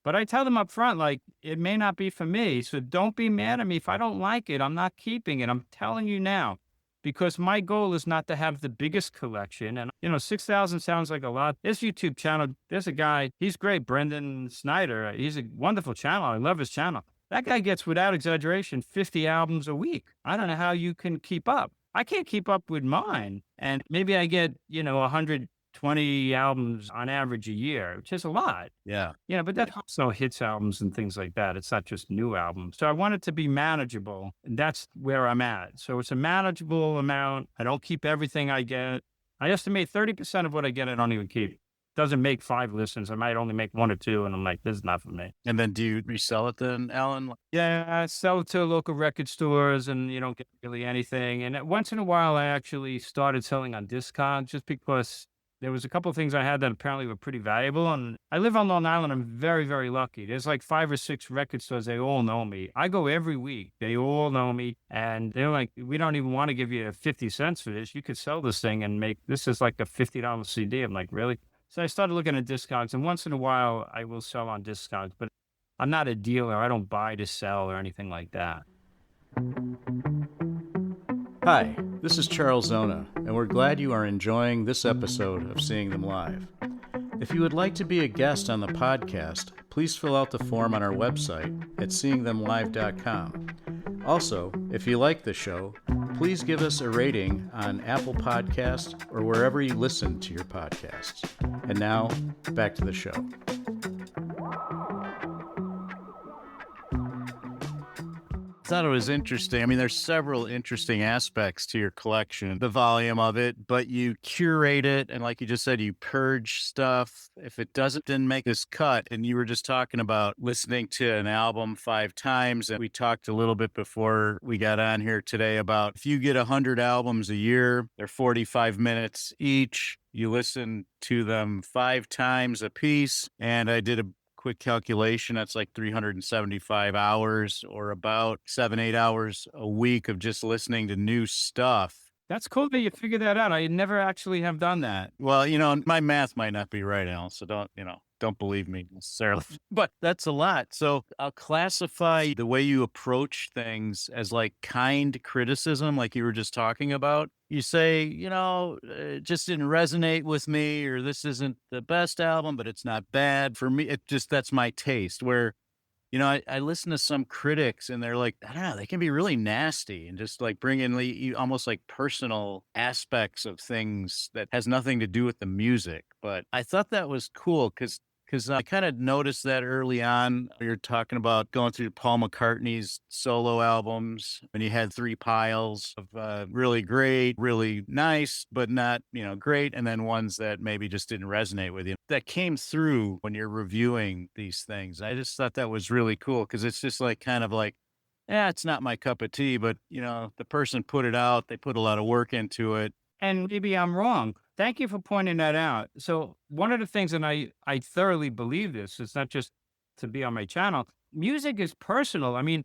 But I tell them up front, like, it may not be for me. So don't be mad at me. If I don't like it, I'm not keeping it. I'm telling you now, because my goal is not to have the biggest collection. And, 6,000 sounds like a lot. This YouTube channel, there's a guy, he's great, Brendan Snyder. He's a wonderful channel. I love his channel. That guy gets, without exaggeration, 50 albums a week. I don't know how you can keep up. I can't keep up with mine. And maybe I get, 120 albums on average a year, which is a lot. Yeah. But that's also hits albums and things like that. It's not just new albums. So I want it to be manageable. And that's where I'm at. So it's a manageable amount. I don't keep everything I get. I estimate 30% of what I get, I don't even keep. Doesn't make 5 listens. I might only make 1 or 2. And I'm like, this is not for me. And then do you resell it then, Alan? Yeah, I sell it to local record stores, and you don't get really anything. And once in a while, I actually started selling on Discogs, just because there was a couple of things I had that apparently were pretty valuable. And I live on Long Island. I'm very, very lucky. There's like 5 or 6 record stores. They all know me. I go every week. They all know me. And they're like, we don't even want to give you 50 cents for this. You could sell this thing and this is like a $50 CD. I'm like, really? So I started looking at Discogs, and once in a while I will sell on Discogs, but I'm not a dealer. I don't buy to sell or anything like that. Hi, this is Charles Zona, and we're glad you are enjoying this episode of Seeing Them Live. If you would like to be a guest on the podcast, please fill out the form on our website at seeingthemlive.com. Also, if you like the show, please give us a rating on Apple Podcasts or wherever you listen to your podcasts. And now, back to the show. I thought it was interesting. I mean, there's several interesting aspects to your collection, the volume of it, but you curate it. And like you just said, you purge stuff. If it didn't make this cut, and you were just talking about listening to an album 5 times. And we talked a little bit before we got on here today about if you get 100 albums a year, they're 45 minutes each. You listen to them 5 times a piece. And I did a quick calculation, that's like 375 hours or about 7-8 hours a week of just listening to new stuff. That's cool that you figured that out. I never actually have done that. Well, my math might not be right, Al, so don't believe me necessarily, but that's a lot. So I'll classify the way you approach things as like kind criticism, like you were just talking about. You say, it just didn't resonate with me, or this isn't the best album, but it's not bad. For me, that's my taste. Where, I listen to some critics and they're like, I don't know, they can be really nasty and just like bring in almost like personal aspects of things that has nothing to do with the music. But I thought that was cool because I kind of noticed that early on. You're talking about going through Paul McCartney's solo albums, and you had 3 piles of really great, really nice, but not, great, and then ones that maybe just didn't resonate with you. That came through when you're reviewing these things. I just thought that was really cool because it's just like kind of like, it's not my cup of tea, but, the person put it out. They put a lot of work into it. And maybe I'm wrong. Thank you for pointing that out. So one of the things, and I thoroughly believe this, it's not just to be on my channel, music is personal. I mean,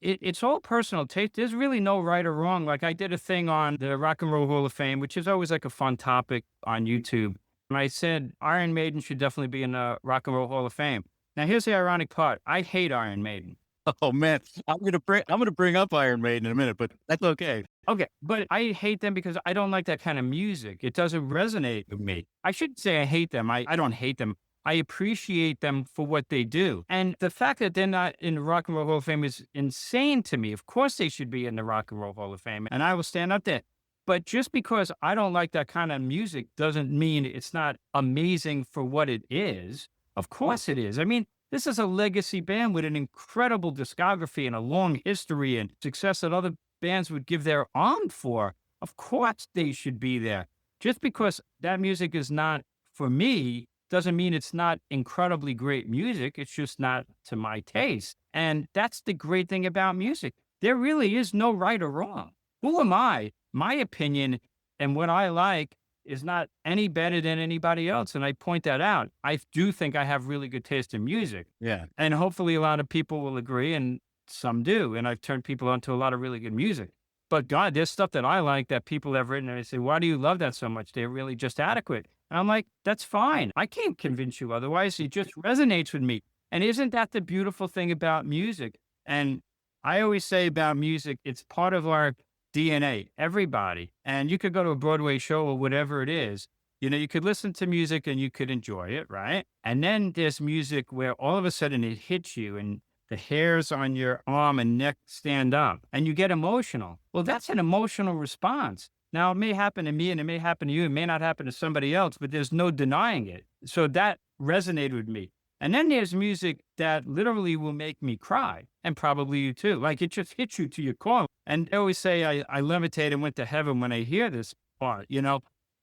it's all personal taste. There's really no right or wrong. Like I did a thing on the Rock and Roll Hall of Fame, which is always like a fun topic on YouTube. And I said, Iron Maiden should definitely be in the Rock and Roll Hall of Fame. Now here's the ironic part. I hate Iron Maiden. Oh man, I'm gonna bring up Iron Maiden in a minute, but that's okay. Okay, but I hate them because I don't like that kind of music. It doesn't resonate with me. I shouldn't say I hate them. I don't hate them. I appreciate them for what they do. And the fact that they're not in the Rock and Roll Hall of Fame is insane to me. Of course they should be in the Rock and Roll Hall of Fame, and I will stand up there. But just because I don't like that kind of music doesn't mean it's not amazing for what it is. Of course it is. I mean, this is a legacy band with an incredible discography and a long history and success that other bands would give their arm for. Of course they should be there. Just because that music is not for me doesn't mean it's not incredibly great music. It's just not to my taste. And that's the great thing about music. There really is no right or wrong. Who am I? My opinion and what I like is not any better than anybody else. And I point that out. I do think I have really good taste in music. Yeah. And hopefully a lot of people will agree, and some do. And I've turned people onto a lot of really good music. But God, there's stuff that I like that people have written, and I say, why do you love that so much? They're really just adequate. And I'm like, that's fine. I can't convince you otherwise. It just resonates with me. And isn't that the beautiful thing about music? And I always say about music, it's part of our DNA, everybody. And you could go to a Broadway show or whatever it is. You could listen to music and you could enjoy it, right? And then there's music where all of a sudden it hits you and the hairs on your arm and neck stand up and you get emotional. Well, that's an emotional response. Now, it may happen to me and it may happen to you. It may not happen to somebody else, but there's no denying it. So that resonated with me. And then there's music that literally will make me cry, and probably you too. Like it just hits you to your core. And they always say I levitate and went to heaven when I hear this part,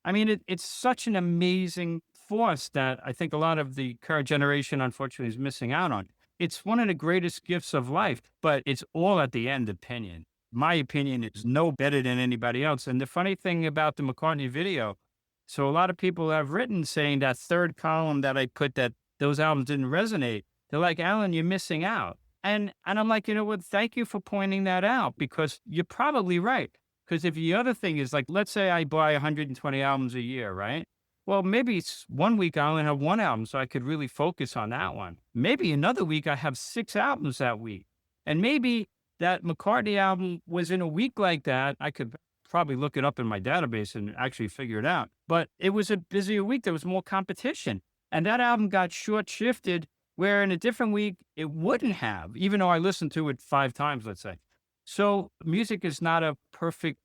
I mean, it's such an amazing force that I think a lot of the current generation, unfortunately, is missing out on. It's one of the greatest gifts of life, but it's all at the end opinion. My opinion is no better than anybody else. And the funny thing about the McCartney video, so a lot of people have written saying that third column that I put that those albums didn't resonate. They're like, Alan, you're missing out. And I'm like, you know what? Thank you for pointing that out because you're probably right. Because if the other thing is like, let's say I buy 120 albums a year, right? Well, maybe it's 1 week I only have 1 album, so I could really focus on that one. Maybe another week I have 6 albums that week. And maybe that McCartney album was in a week like that. I could probably look it up in my database and actually figure it out. But it was a busier week. There was more competition. And that album got short shifted where in a different week it wouldn't have, even though I listened to it 5 times, let's say. So music is not a perfect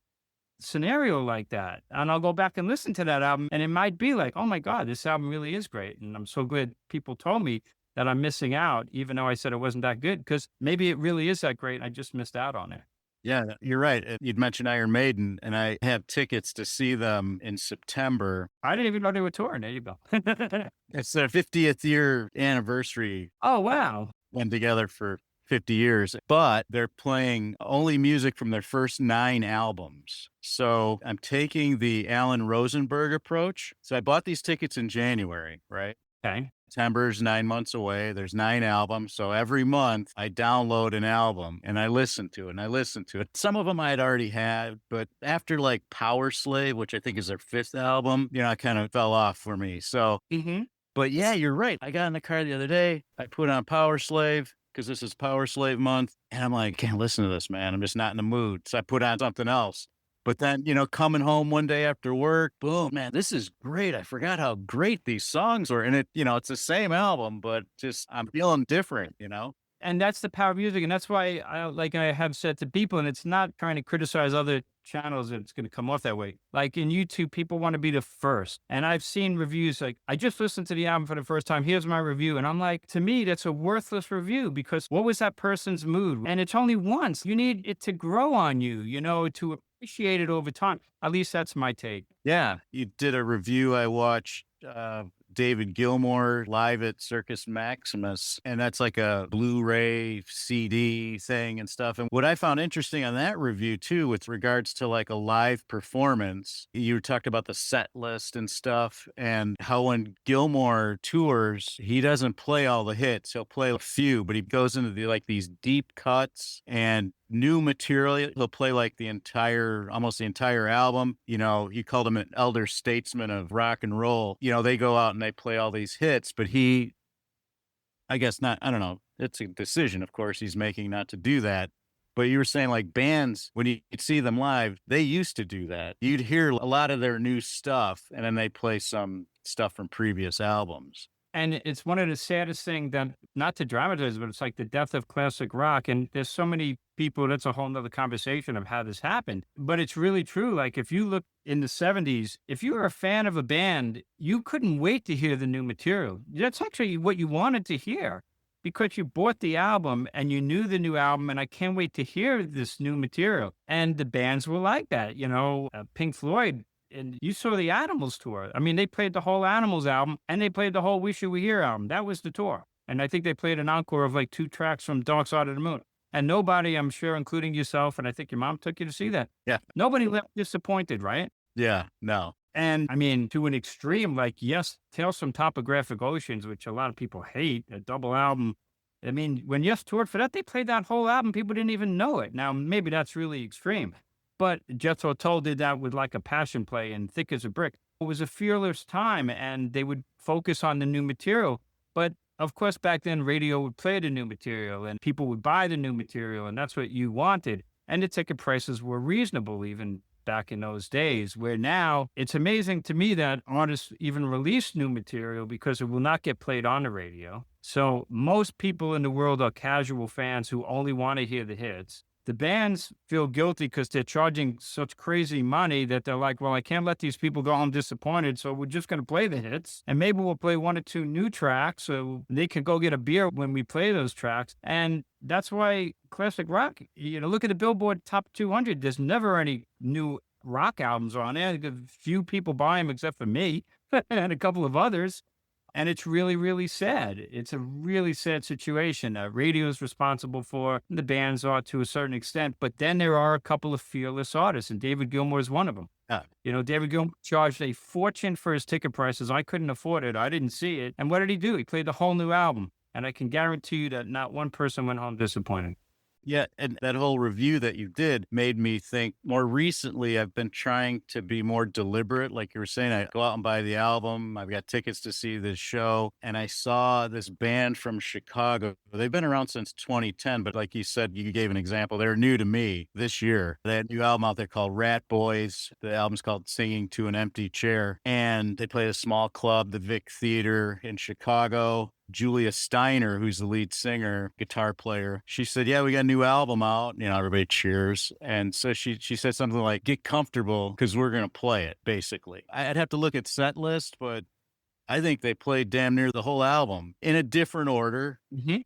scenario like that. And I'll go back and listen to that album and it might be like, oh my God, this album really is great. And I'm so glad people told me that I'm missing out, even though I said it wasn't that good, because maybe it really is that great. And I just missed out on it. Yeah, you're right. You'd mentioned Iron Maiden, and I have tickets to see them in September. I didn't even know they were touring. There you go. It's their 50th year anniversary. Oh, wow. Went together for 50 years, but they're playing only music from their first 9 albums. So I'm taking the Alan Rosenberg approach. So I bought these tickets in January, right? Okay. September's 9 months away. There's 9 albums. So every month I download an album and I listen to it and I listen to it. Some of them I had already had, but after like Power Slave, which I think is their 5th album, it kind of fell off for me. So, but yeah, you're right. I got in the car the other day. I put on Power Slave because this is Power Slave month. And I'm like, can't listen to this, man. I'm just not in the mood. So I put on something else. But then, coming home one day after work, boom, man, this is great. I forgot how great these songs were. And it's the same album, but just I'm feeling different. And that's the power of music. And that's why I have said to people, and it's not trying to criticize other channels that it's going to come off that way. Like in YouTube, people want to be the first. And I've seen reviews like, I just listened to the album for the first time. Here's my review. And I'm like, to me, that's a worthless review because what was that person's mood? And it's only once. You need it to grow on you, to appreciate it over time. At least that's my take. Yeah. You did a review. I watched David Gilmour live at Circus Maximus, and that's like a Blu-ray CD thing and stuff. And what I found interesting on that review too, with regards to like a live performance, you talked about the set list and stuff, and how when Gilmour tours, he doesn't play all the hits. He'll play a few, but he goes into these deep cuts and new material. He'll play like almost the entire album. He called him an elder statesman of rock and roll. They go out and they play all these hits, but I guess not, I don't know. It's a decision, of course, he's making not to do that. But you were saying like bands, when you'd see them live, they used to do that. You'd hear a lot of their new stuff and then they play some stuff from previous albums. And it's one of the saddest things that, not to dramatize, but it's like the death of classic rock. And there's so many people, that's a whole nother conversation of how this happened. But it's really true. Like if you look in the 70s, if you were a fan of a band, you couldn't wait to hear the new material. That's actually what you wanted to hear because you bought the album and you knew the new album. And I can't wait to hear this new material. And the bands were like that, Pink Floyd. And you saw the Animals tour. I mean, they played the whole Animals album and they played the whole Wish You Were Here album. That was the tour. And I think they played an encore of like 2 tracks from Dark Side of the Moon. And nobody, I'm sure, including yourself, and I think your mom took you to see that. Yeah. Nobody left disappointed, right? Yeah, no. And I mean, to an extreme, like, yes, Tales from Topographic Oceans, which a lot of people hate, a double album. I mean, when Yes toured for that, they played that whole album. People didn't even know it. Now, maybe that's really extreme. But Jethro Tull did that with like a Passion Play and Thick as a Brick. It was a fearless time and they would focus on the new material. But of course, back then radio would play the new material and people would buy the new material and that's what you wanted. And the ticket prices were reasonable even back in those days, where now it's amazing to me that artists even release new material because it will not get played on the radio. So most people in the world are casual fans who only want to hear the hits. The bands feel guilty because they're charging such crazy money that they're like, well, I can't let these people go home disappointed, so we're just going to play the hits. And maybe we'll play 1 or 2 new tracks so they can go get a beer when we play those tracks. And that's why classic rock, look at the Billboard Top 200. There's never any new rock albums on there. A few people buy them except for me and a couple of others. And it's really, really sad. It's a really sad situation. Radio is responsible for, the bands are to a certain extent, but then there are a couple of fearless artists, and David Gilmour is one of them. David Gilmour charged a fortune for his ticket prices. I couldn't afford it. I didn't see it. And what did he do? He played the whole new album. And I can guarantee you that not one person went home disappointed. Yeah, and that whole review that you did made me think more recently. I've been trying to be more deliberate. Like you were saying, I go out and buy the album. I've got tickets to see this show. And I saw this band from Chicago. They've been around since 2010, but like you said, you gave an example. They're new to me this year. They had a new album out there called Rat Boys. The album's called Singing to an Empty Chair. And they played a small club, the Vic Theater in Chicago. Julia Steiner, who's the lead singer, guitar player, she said, yeah, we got a new album out. Everybody cheers. And so she said something like, get comfortable because we're going to play it, basically. I'd have to look at set list, but I think they played damn near the whole album in a different order.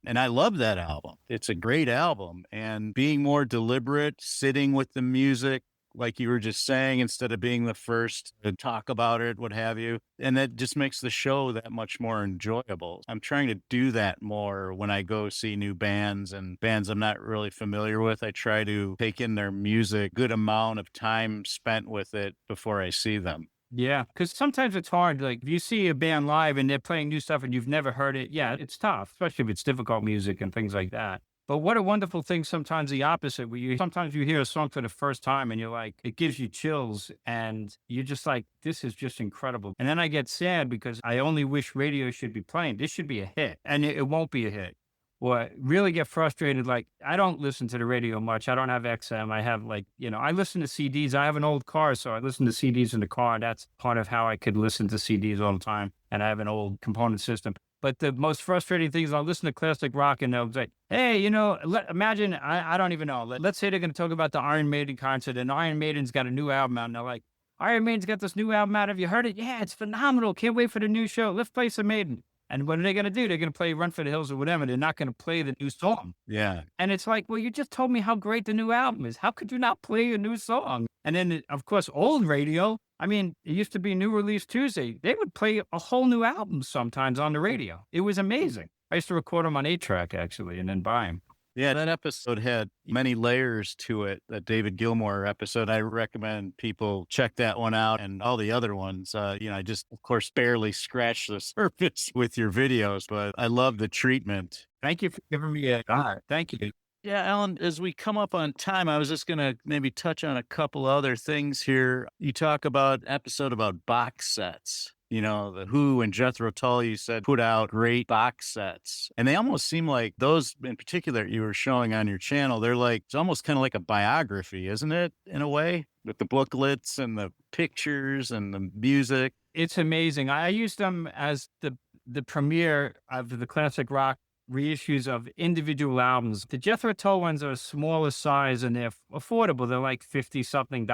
And I love that album. It's a great album. And being more deliberate, sitting with the music, like you were just saying, instead of being the first to talk about it, what have you. And that just makes the show that much more enjoyable. I'm trying to do that more when I go see new bands and bands I'm not really familiar with. I try to take in their music, good amount of time spent with it before I see them. Yeah, because sometimes it's hard. Like if you see a band live and they're playing new stuff and you've never heard it, yeah, it's tough, especially if it's difficult music and things like that. But what a wonderful thing, sometimes the opposite, where sometimes you hear a song for the first time and you're like, it gives you chills and you're just like, this is just incredible. And then I get sad because I only wish radio should be playing. This should be a hit, and it won't be a hit. Or really get frustrated. Like, I don't listen to the radio much. I don't have XM. I have I listen to CDs. I have an old car, so I listen to CDs in the car. That's part of how I could listen to CDs all the time. And I have an old component system. But the most frustrating thing is I'll listen to classic rock and they'll say, hey, imagine, I don't even know. Let's say they're going to talk about the Iron Maiden concert, and Iron Maiden's got a new album out. And they're like, Iron Maiden's got this new album out. Have you heard it? Yeah, it's phenomenal. Can't wait for the new show. Let's play some Maiden. And what are they going to do? They're going to play Run for the Hills or whatever. They're not going to play the new song. Yeah. And it's like, well, you just told me how great the new album is. How could you not play a new song? And then, of course, old radio. I mean, it used to be New Release Tuesday. They would play a whole new album sometimes on the radio. It was amazing. I used to record them on 8-track, actually, and then buy them. Yeah, that episode had many layers to it, that David Gilmour episode. I recommend people check that one out and all the other ones. I just, of course, barely scratched the surface with your videos, but I love the treatment. Thank you for giving me a shot. Thank you. Yeah, Alan, as we come up on time, I was just going to maybe touch on a couple other things here. You talk about episode about box sets. The Who and Jethro Tull, you said, put out great box sets. And they almost seem like those in particular you were showing on your channel. They're like, it's almost kind of like a biography, isn't it, in a way, with the booklets and the pictures and the music? It's amazing. I used them as the premiere of the classic rock reissues of individual albums. The Jethro Tull ones are a smaller size and they're affordable. They're like $50-something.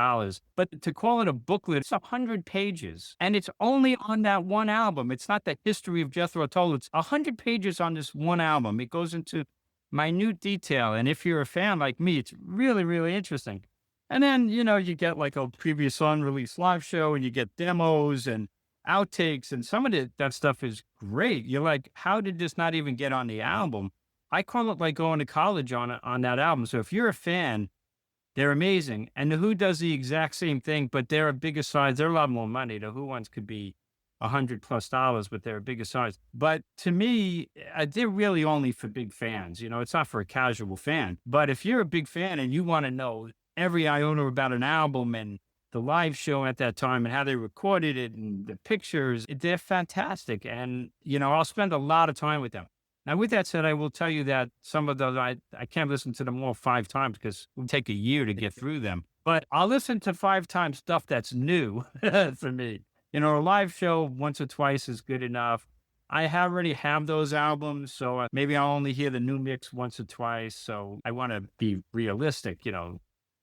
But to call it a booklet, it's 100 pages. And it's only on that one album. It's not the history of Jethro Tull. It's 100 pages on this one album. It goes into minute detail. And if you're a fan like me, it's really, really interesting. And then, you get like a previous unreleased live show and you get demos and outtakes, and some of that stuff is great. You're like, how did this not even get on the album? I call it like going to college on that album. So if you're a fan, they're amazing. And the Who does the exact same thing, but they're a bigger size. They're a lot more money. The Who ones could be $100+, but they're a bigger size. But to me, they're really only for big fans. It's not for a casual fan. But if you're a big fan and you want to know every iota about an album and the live show at that time and how they recorded it and the pictures, they're fantastic. And, I'll spend a lot of time with them. Now, with that said, I will tell you that some of those, I can't listen to them all 5 times because it would take a year to get through them. But I'll listen to 5 times stuff that's new for me. A live show once or twice is good enough. I already have those albums, so maybe I'll only hear the new mix once or twice. So I want to be realistic,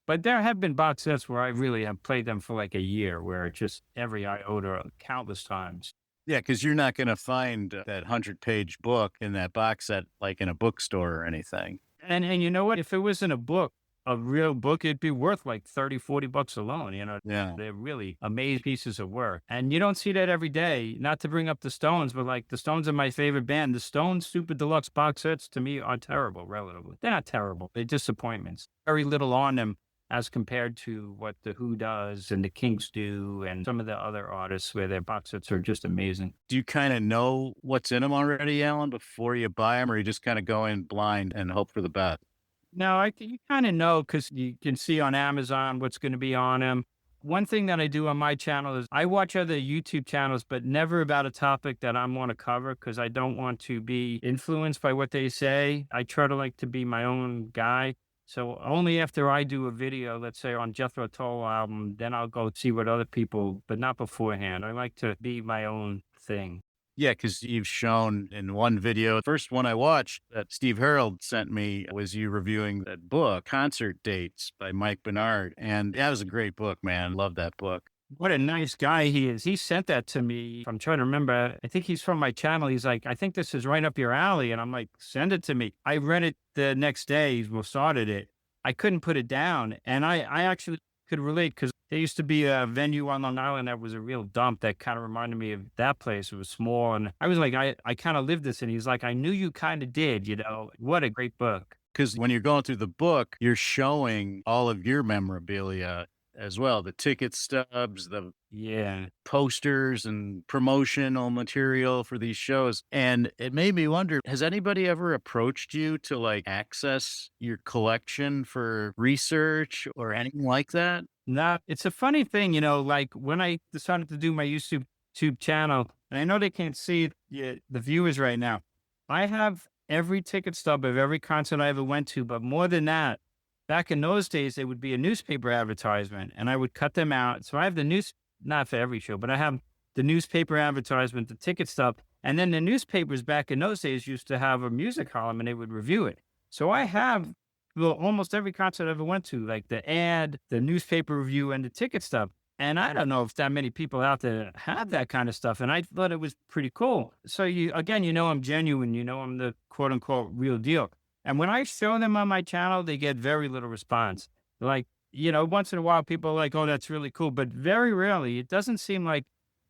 But there have been box sets where I really have played them for like a year, where it's just every iota countless times. Yeah, because you're not going to find that 100-page book in that box set like in a bookstore or anything. And you know what? If it was in a book, a real book, it'd be worth like $30-$40 alone. Yeah. They're really amazing pieces of work. And you don't see that every day. Not to bring up the Stones, but like the Stones are my favorite band. The Stones Super Deluxe box sets to me are terrible, relatively. They're not terrible. They're disappointments. Very little on them as compared to what the Who does and the Kinks do and some of the other artists where their box sets are just amazing. Do you kind of know what's in them already, Alan, before you buy them, or you just kind of go in blind and hope for the best? No, you kind of know because you can see on Amazon what's going to be on them. One thing that I do on my channel is I watch other YouTube channels, but never about a topic that I want to cover because I don't want to be influenced by what they say. I try to like to be my own guy. So only after I do a video, let's say on Jethro Tull album, then I'll go see what other people, but not beforehand. I like to be my own thing. Yeah, because you've shown in one video, first one I watched that Steve Harold sent me was you reviewing that book, Concert Dates by Mike Bernard. And that was a great book, man. Love that book. What a nice guy he is. He sent that to me. I'm trying to remember. I think he's from my channel. He's like, I think this is right up your alley. And I'm like, send it to me. I read it the next day. We started it. I couldn't put it down. And I actually could relate because there used to be a venue on Long Island that was a real dump that kind of reminded me of that place. It was small. And I was like, I kind of lived this. And he's like, I knew you kind of did, you know, what a great book. Because when you're going through the book, you're showing all of your memorabilia as well, the ticket stubs, the Yeah. posters and promotional material for these shows. And it made me wonder, has anybody ever approached you to like access your collection for research or anything like that? No, it's a funny thing, you know, like when I decided to do my YouTube channel, and I know they can't see the viewers right now. I have every ticket stub of every concert I ever went to, but more than that, back in those days, there would be a newspaper advertisement and I would cut them out. So I have the news, not for every show, but I have the newspaper advertisement, the ticket stub. And then the newspapers back in those days used to have a music column and they would review it. So I have well, almost every concert I ever went to, like the ad, the newspaper review, and the ticket stub. And I don't know if that many people out there have that kind of stuff. And I thought it was pretty cool. So again, you know, I'm genuine, you know, I'm the quote unquote real deal. And when I show them on my channel, they get very little response. Like, you know, once in a while, people are like, oh, that's really cool. But very rarely, it doesn't seem like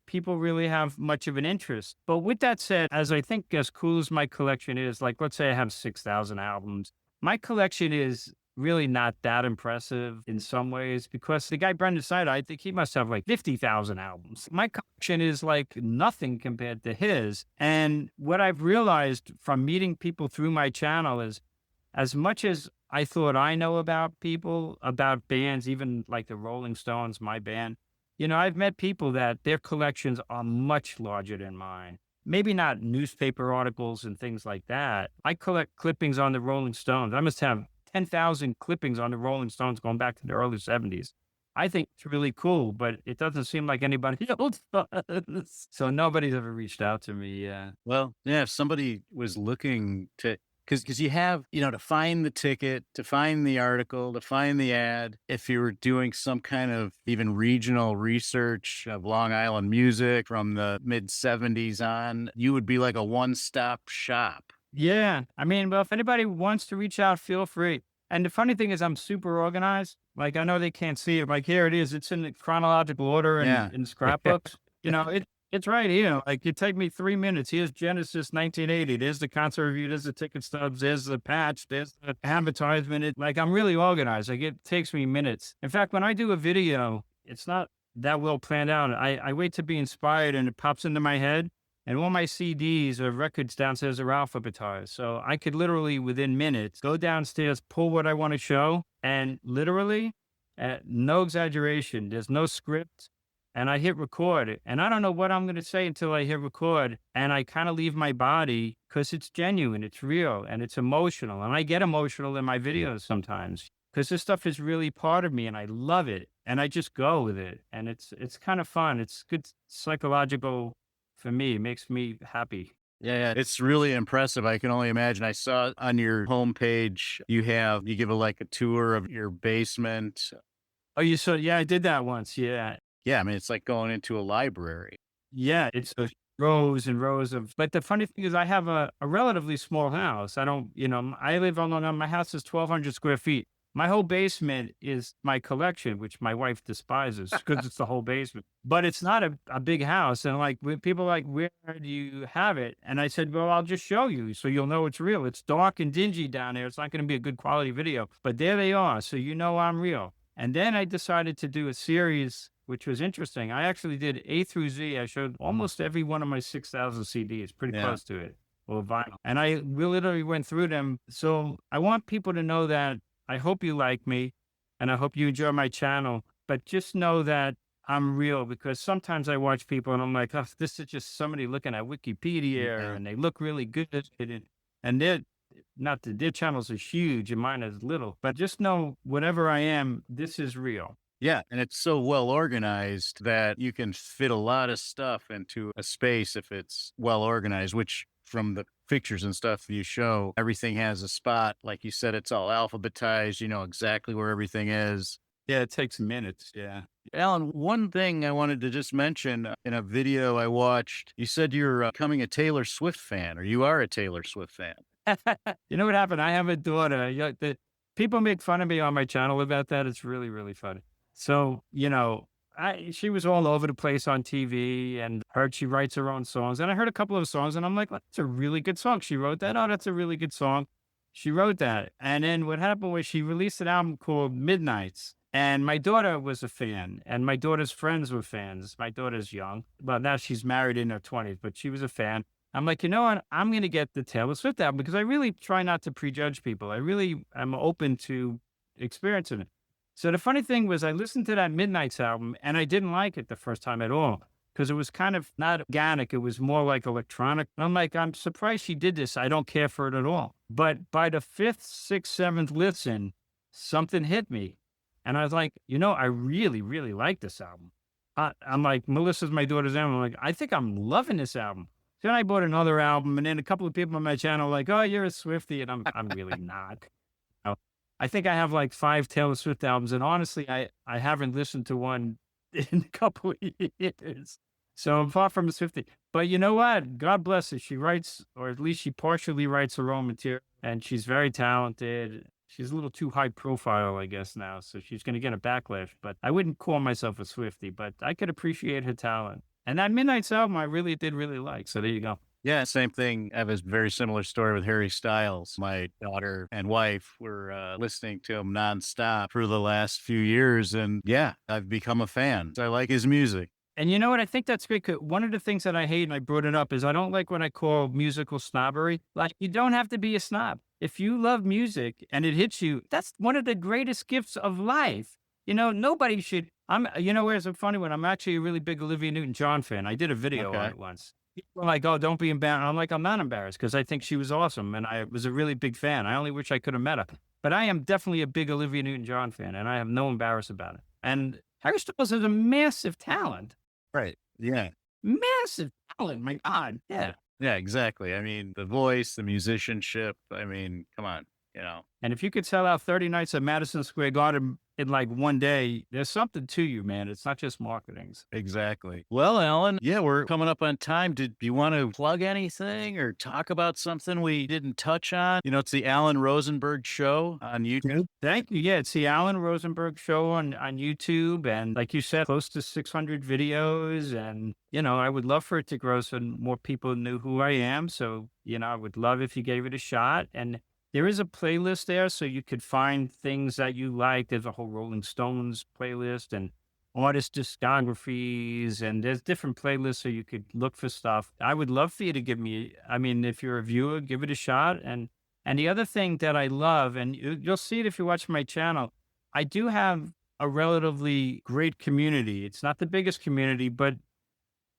people really have much of an interest. But with that said, as I think as cool as my collection is, like, let's say I have 6,000 albums, my collection is really not that impressive in some ways because the guy Brendan Snyder, I think he must have like 50,000 albums. My collection is like nothing compared to his. And what I've realized from meeting people through my channel is as much as I thought I know about people, about bands, even like the Rolling Stones, my band, you know, I've met people that their collections are much larger than mine. Maybe not newspaper articles and things like that. I collect clippings on the Rolling Stones. I must have 10,000 clippings on the Rolling Stones going back to the early 70s. I think it's really cool, but it doesn't seem like anybody else does. So nobody's ever reached out to me. Yeah. Well, yeah, if somebody was looking to, because you have, you know, to find the ticket, to find the article, to find the ad, if you were doing some kind of even regional research of Long Island music from the mid 70s on, you would be like a one-stop shop. Yeah. I mean, well, if anybody wants to reach out, feel free. And the funny thing is, I'm super organized. Like, I know they can't see it. Like, here it is. It's in the chronological order Yeah. in scrapbooks. You know, it's right here. Like, it take me 3 minutes. Here's Genesis 1980. There's the concert review. There's the ticket stubs. There's the patch. There's the advertisement. Like, I'm really organized. Like, it takes me minutes. In fact, when I do a video, it's not that well planned out. I wait to be inspired and it pops into my head. And all my CDs or records downstairs are alphabetized. So I could literally, within minutes, go downstairs, pull what I want to show, and literally, no exaggeration, there's no script, and I hit record. And I don't know what I'm going to say until I hit record. And I kind of leave my body because it's genuine, it's real, and it's emotional. And I get emotional in my videos sometimes because this stuff is really part of me, and I love it. And I just go with it. And it's kind of fun. It's good psychological. For me, it makes me happy. Yeah, it's really impressive. I can only imagine. I saw on your homepage, you give like a tour of your basement. Oh, you saw? Yeah, I did that once. Yeah. Yeah, I mean, it's like going into a library. Yeah, it's rows and rows of, but the funny thing is I have a relatively small house. I don't, you know, I live on Long Island. My house is 1,200 square feet. My whole basement is my collection, which my wife despises because it's the whole basement. But it's not a big house. And like people are like, where do you have it? And I said, well, I'll just show you so you'll know it's real. It's dark and dingy down there. It's not going to be a good quality video. But there they are. So you know I'm real. And then I decided to do a series, which was interesting. I actually did A through Z. I showed almost every one of my 6,000 CDs, pretty close to it. or vinyl. And I literally went through them. So I want people to know that I hope you like me and I hope you enjoy my channel, but just know that I'm real, because sometimes I watch people and I'm like, oh, this is just somebody looking at Wikipedia Yeah. and they look really good. And they're not that their channels are huge and mine is little, but just know whatever I am, this is real. Yeah, and it's so well organized that you can fit a lot of stuff into a space if it's well organized, which from the pictures and stuff you show, everything has a spot. Like you said, it's all alphabetized. You know exactly where everything is. Yeah, it takes minutes. Yeah. Alan, one thing I wanted to just mention in a video I watched, you said you're becoming a Taylor Swift fan, or you are a Taylor Swift fan. You know what happened? I have a daughter. People make fun of me on my channel about that. It's really, really funny. So, she was all over the place on TV and heard she writes her own songs. And I heard a couple of songs and I'm like, that's a really good song. She wrote that. Oh, that's a really good song. She wrote that. And then what happened was she released an album called Midnights. And my daughter was a fan, and my daughter's friends were fans. My daughter's young, but now she's married in her 20s, but she was a fan. I'm like, you know what? I'm going to get the Taylor Swift album, because I really try not to prejudge people. I really am open to experiencing it. So the funny thing was, I listened to that Midnights album and I didn't like it the first time at all, because it was kind of not organic. It was more like electronic. I'm like, I'm surprised she did this. I don't care for it at all. But by the fifth, sixth, seventh listen, something hit me. And I was like, I really, really like this album. I'm like, Melissa's my daughter's album. I'm like, I think I'm loving this album. Then I bought another album, and then a couple of people on my channel like, oh, you're a Swiftie. And I'm really not. I think I have like 5 Taylor Swift albums. And honestly, I haven't listened to one in a couple of years. So I'm far from a Swiftie. But you know what? God bless her. She writes, or at least she partially writes her own material. And she's very talented. She's a little too high profile, I guess, now. So she's going to get a backlash. But I wouldn't call myself a Swiftie, but I could appreciate her talent. And that Midnight's album, I really did really like. So there you go. Yeah, same thing. I have a very similar story with Harry Styles. My daughter and wife were listening to him nonstop for the last few years. And yeah, I've become a fan. I like his music. And you know what? I think that's great. 'Cause one of the things that I hate, and I brought it up, is I don't like what I call musical snobbery. Like, you don't have to be a snob. If you love music and it hits you, that's one of the greatest gifts of life. Nobody should. Where's a funny one? I'm actually a really big Olivia Newton-John fan. I did a video on it once. People are like, oh, don't be embarrassed. I'm like, I'm not embarrassed, because I think she was awesome. And I was a really big fan. I only wish I could have met her. But I am definitely a big Olivia Newton-John fan, and I have no embarrassment about it. And Harry Styles is a massive talent. Right. Yeah. Massive talent. My God. Yeah. Yeah, exactly. I mean, the voice, the musicianship. I mean, come on, And if you could sell out 30 nights at Madison Square Garden in like one day, there's something to you, man. It's not just marketing. Exactly. Well, Alan, yeah, we're coming up on time. Did you want to plug anything or talk about something we didn't touch on? It's the Alan Rosenberg Show on YouTube. Thank you. Yeah, it's the Alan Rosenberg Show on YouTube. And like you said, close to 600 videos. And, I would love for it to grow so more people knew who I am. So, I would love if you gave it a shot. And there is a playlist there, so you could find things that you like. There's a whole Rolling Stones playlist and artist discographies, and there's different playlists, so you could look for stuff. I would love for you to if you're a viewer, give it a shot. And the other thing that I love, and you'll see it if you watch my channel, I do have a relatively great community. It's not the biggest community, but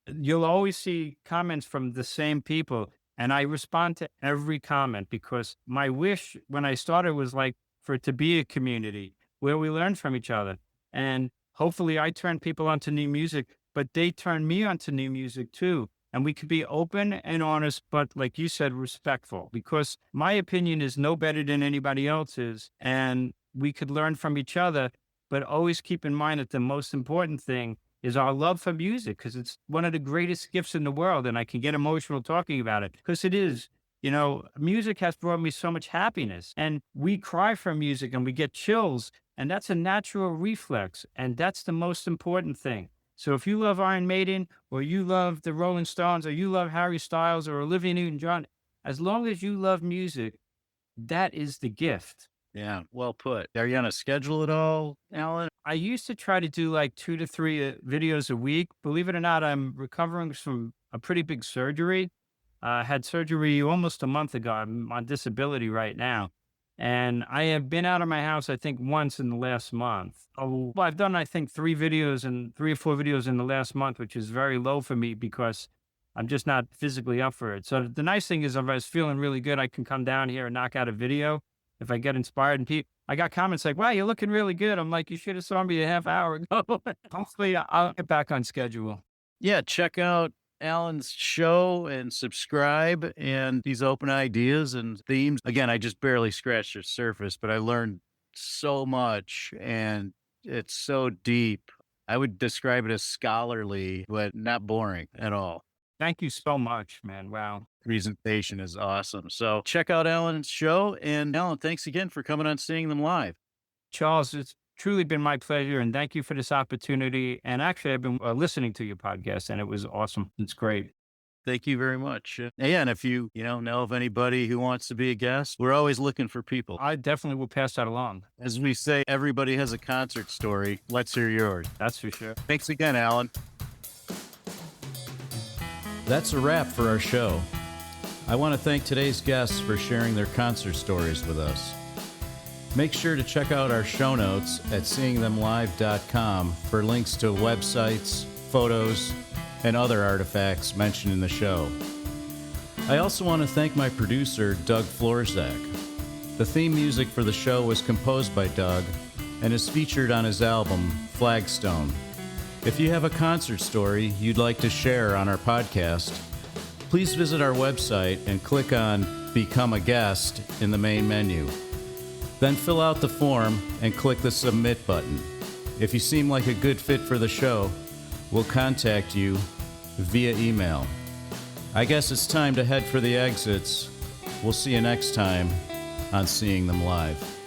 you'll always see comments from the same people. And I respond to every comment, because my wish when I started was like for it to be a community where we learn from each other. And hopefully I turn people onto new music, but they turn me onto new music too. And we could be open and honest, but like you said, respectful, because my opinion is no better than anybody else's. And we could learn from each other, but always keep in mind that the most important thing is our love for music, because it's one of the greatest gifts in the world. And I can get emotional talking about it, because it is. Music has brought me so much happiness, and we cry for music and we get chills, and that's a natural reflex. And that's the most important thing. So if you love Iron Maiden, or you love the Rolling Stones, or you love Harry Styles or Olivia Newton-John, as long as you love music, that is the gift. Yeah, well put. Are you on a schedule at all, Alan? I used to try to do like 2 to 3 videos a week. Believe it or not, I'm recovering from a pretty big surgery. Had surgery almost a month ago. I'm on disability right now. And I have been out of my house, I think, once in the last month. Oh, well, I've done, I think, 3 or 4 videos in the last month, which is very low for me because I'm just not physically up for it. So the nice thing is, if I was feeling really good, I can come down here and knock out a video if I get inspired. And I got comments like, "Wow, you're looking really good." I'm like, "You should have saw me a half hour ago." Hopefully, I'll get back on schedule. Yeah, check out Alan's show and subscribe, and these open ideas and themes. Again, I just barely scratched the surface, but I learned so much and it's so deep. I would describe it as scholarly, but not boring at all. Thank you so much, man. Wow. Presentation is awesome. So check out Alan's show. And Alan, thanks again for coming on Seeing Them Live. Charles, it's truly been my pleasure, and thank you for this opportunity. And actually, I've been listening to your podcast, and it was awesome. It's great. Thank you very much. Yeah, and if you know of anybody who wants to be a guest, we're always looking for people. I definitely will pass that along. As we say, everybody has a concert story. Let's hear yours. That's for sure. Thanks again, Alan. That's a wrap for our show. I want to thank today's guests for sharing their concert stories with us. Make sure to check out our show notes at seeingthemlive.com for links to websites, photos, and other artifacts mentioned in the show. I also want to thank my producer, Doug Florzak. The theme music for the show was composed by Doug and is featured on his album, Flagstone. If you have a concert story you'd like to share on our podcast, please visit our website and click on Become a Guest in the main menu. Then fill out the form and click the Submit button. If you seem like a good fit for the show, we'll contact you via email. I guess it's time to head for the exits. We'll see you next time on Seeing Them Live.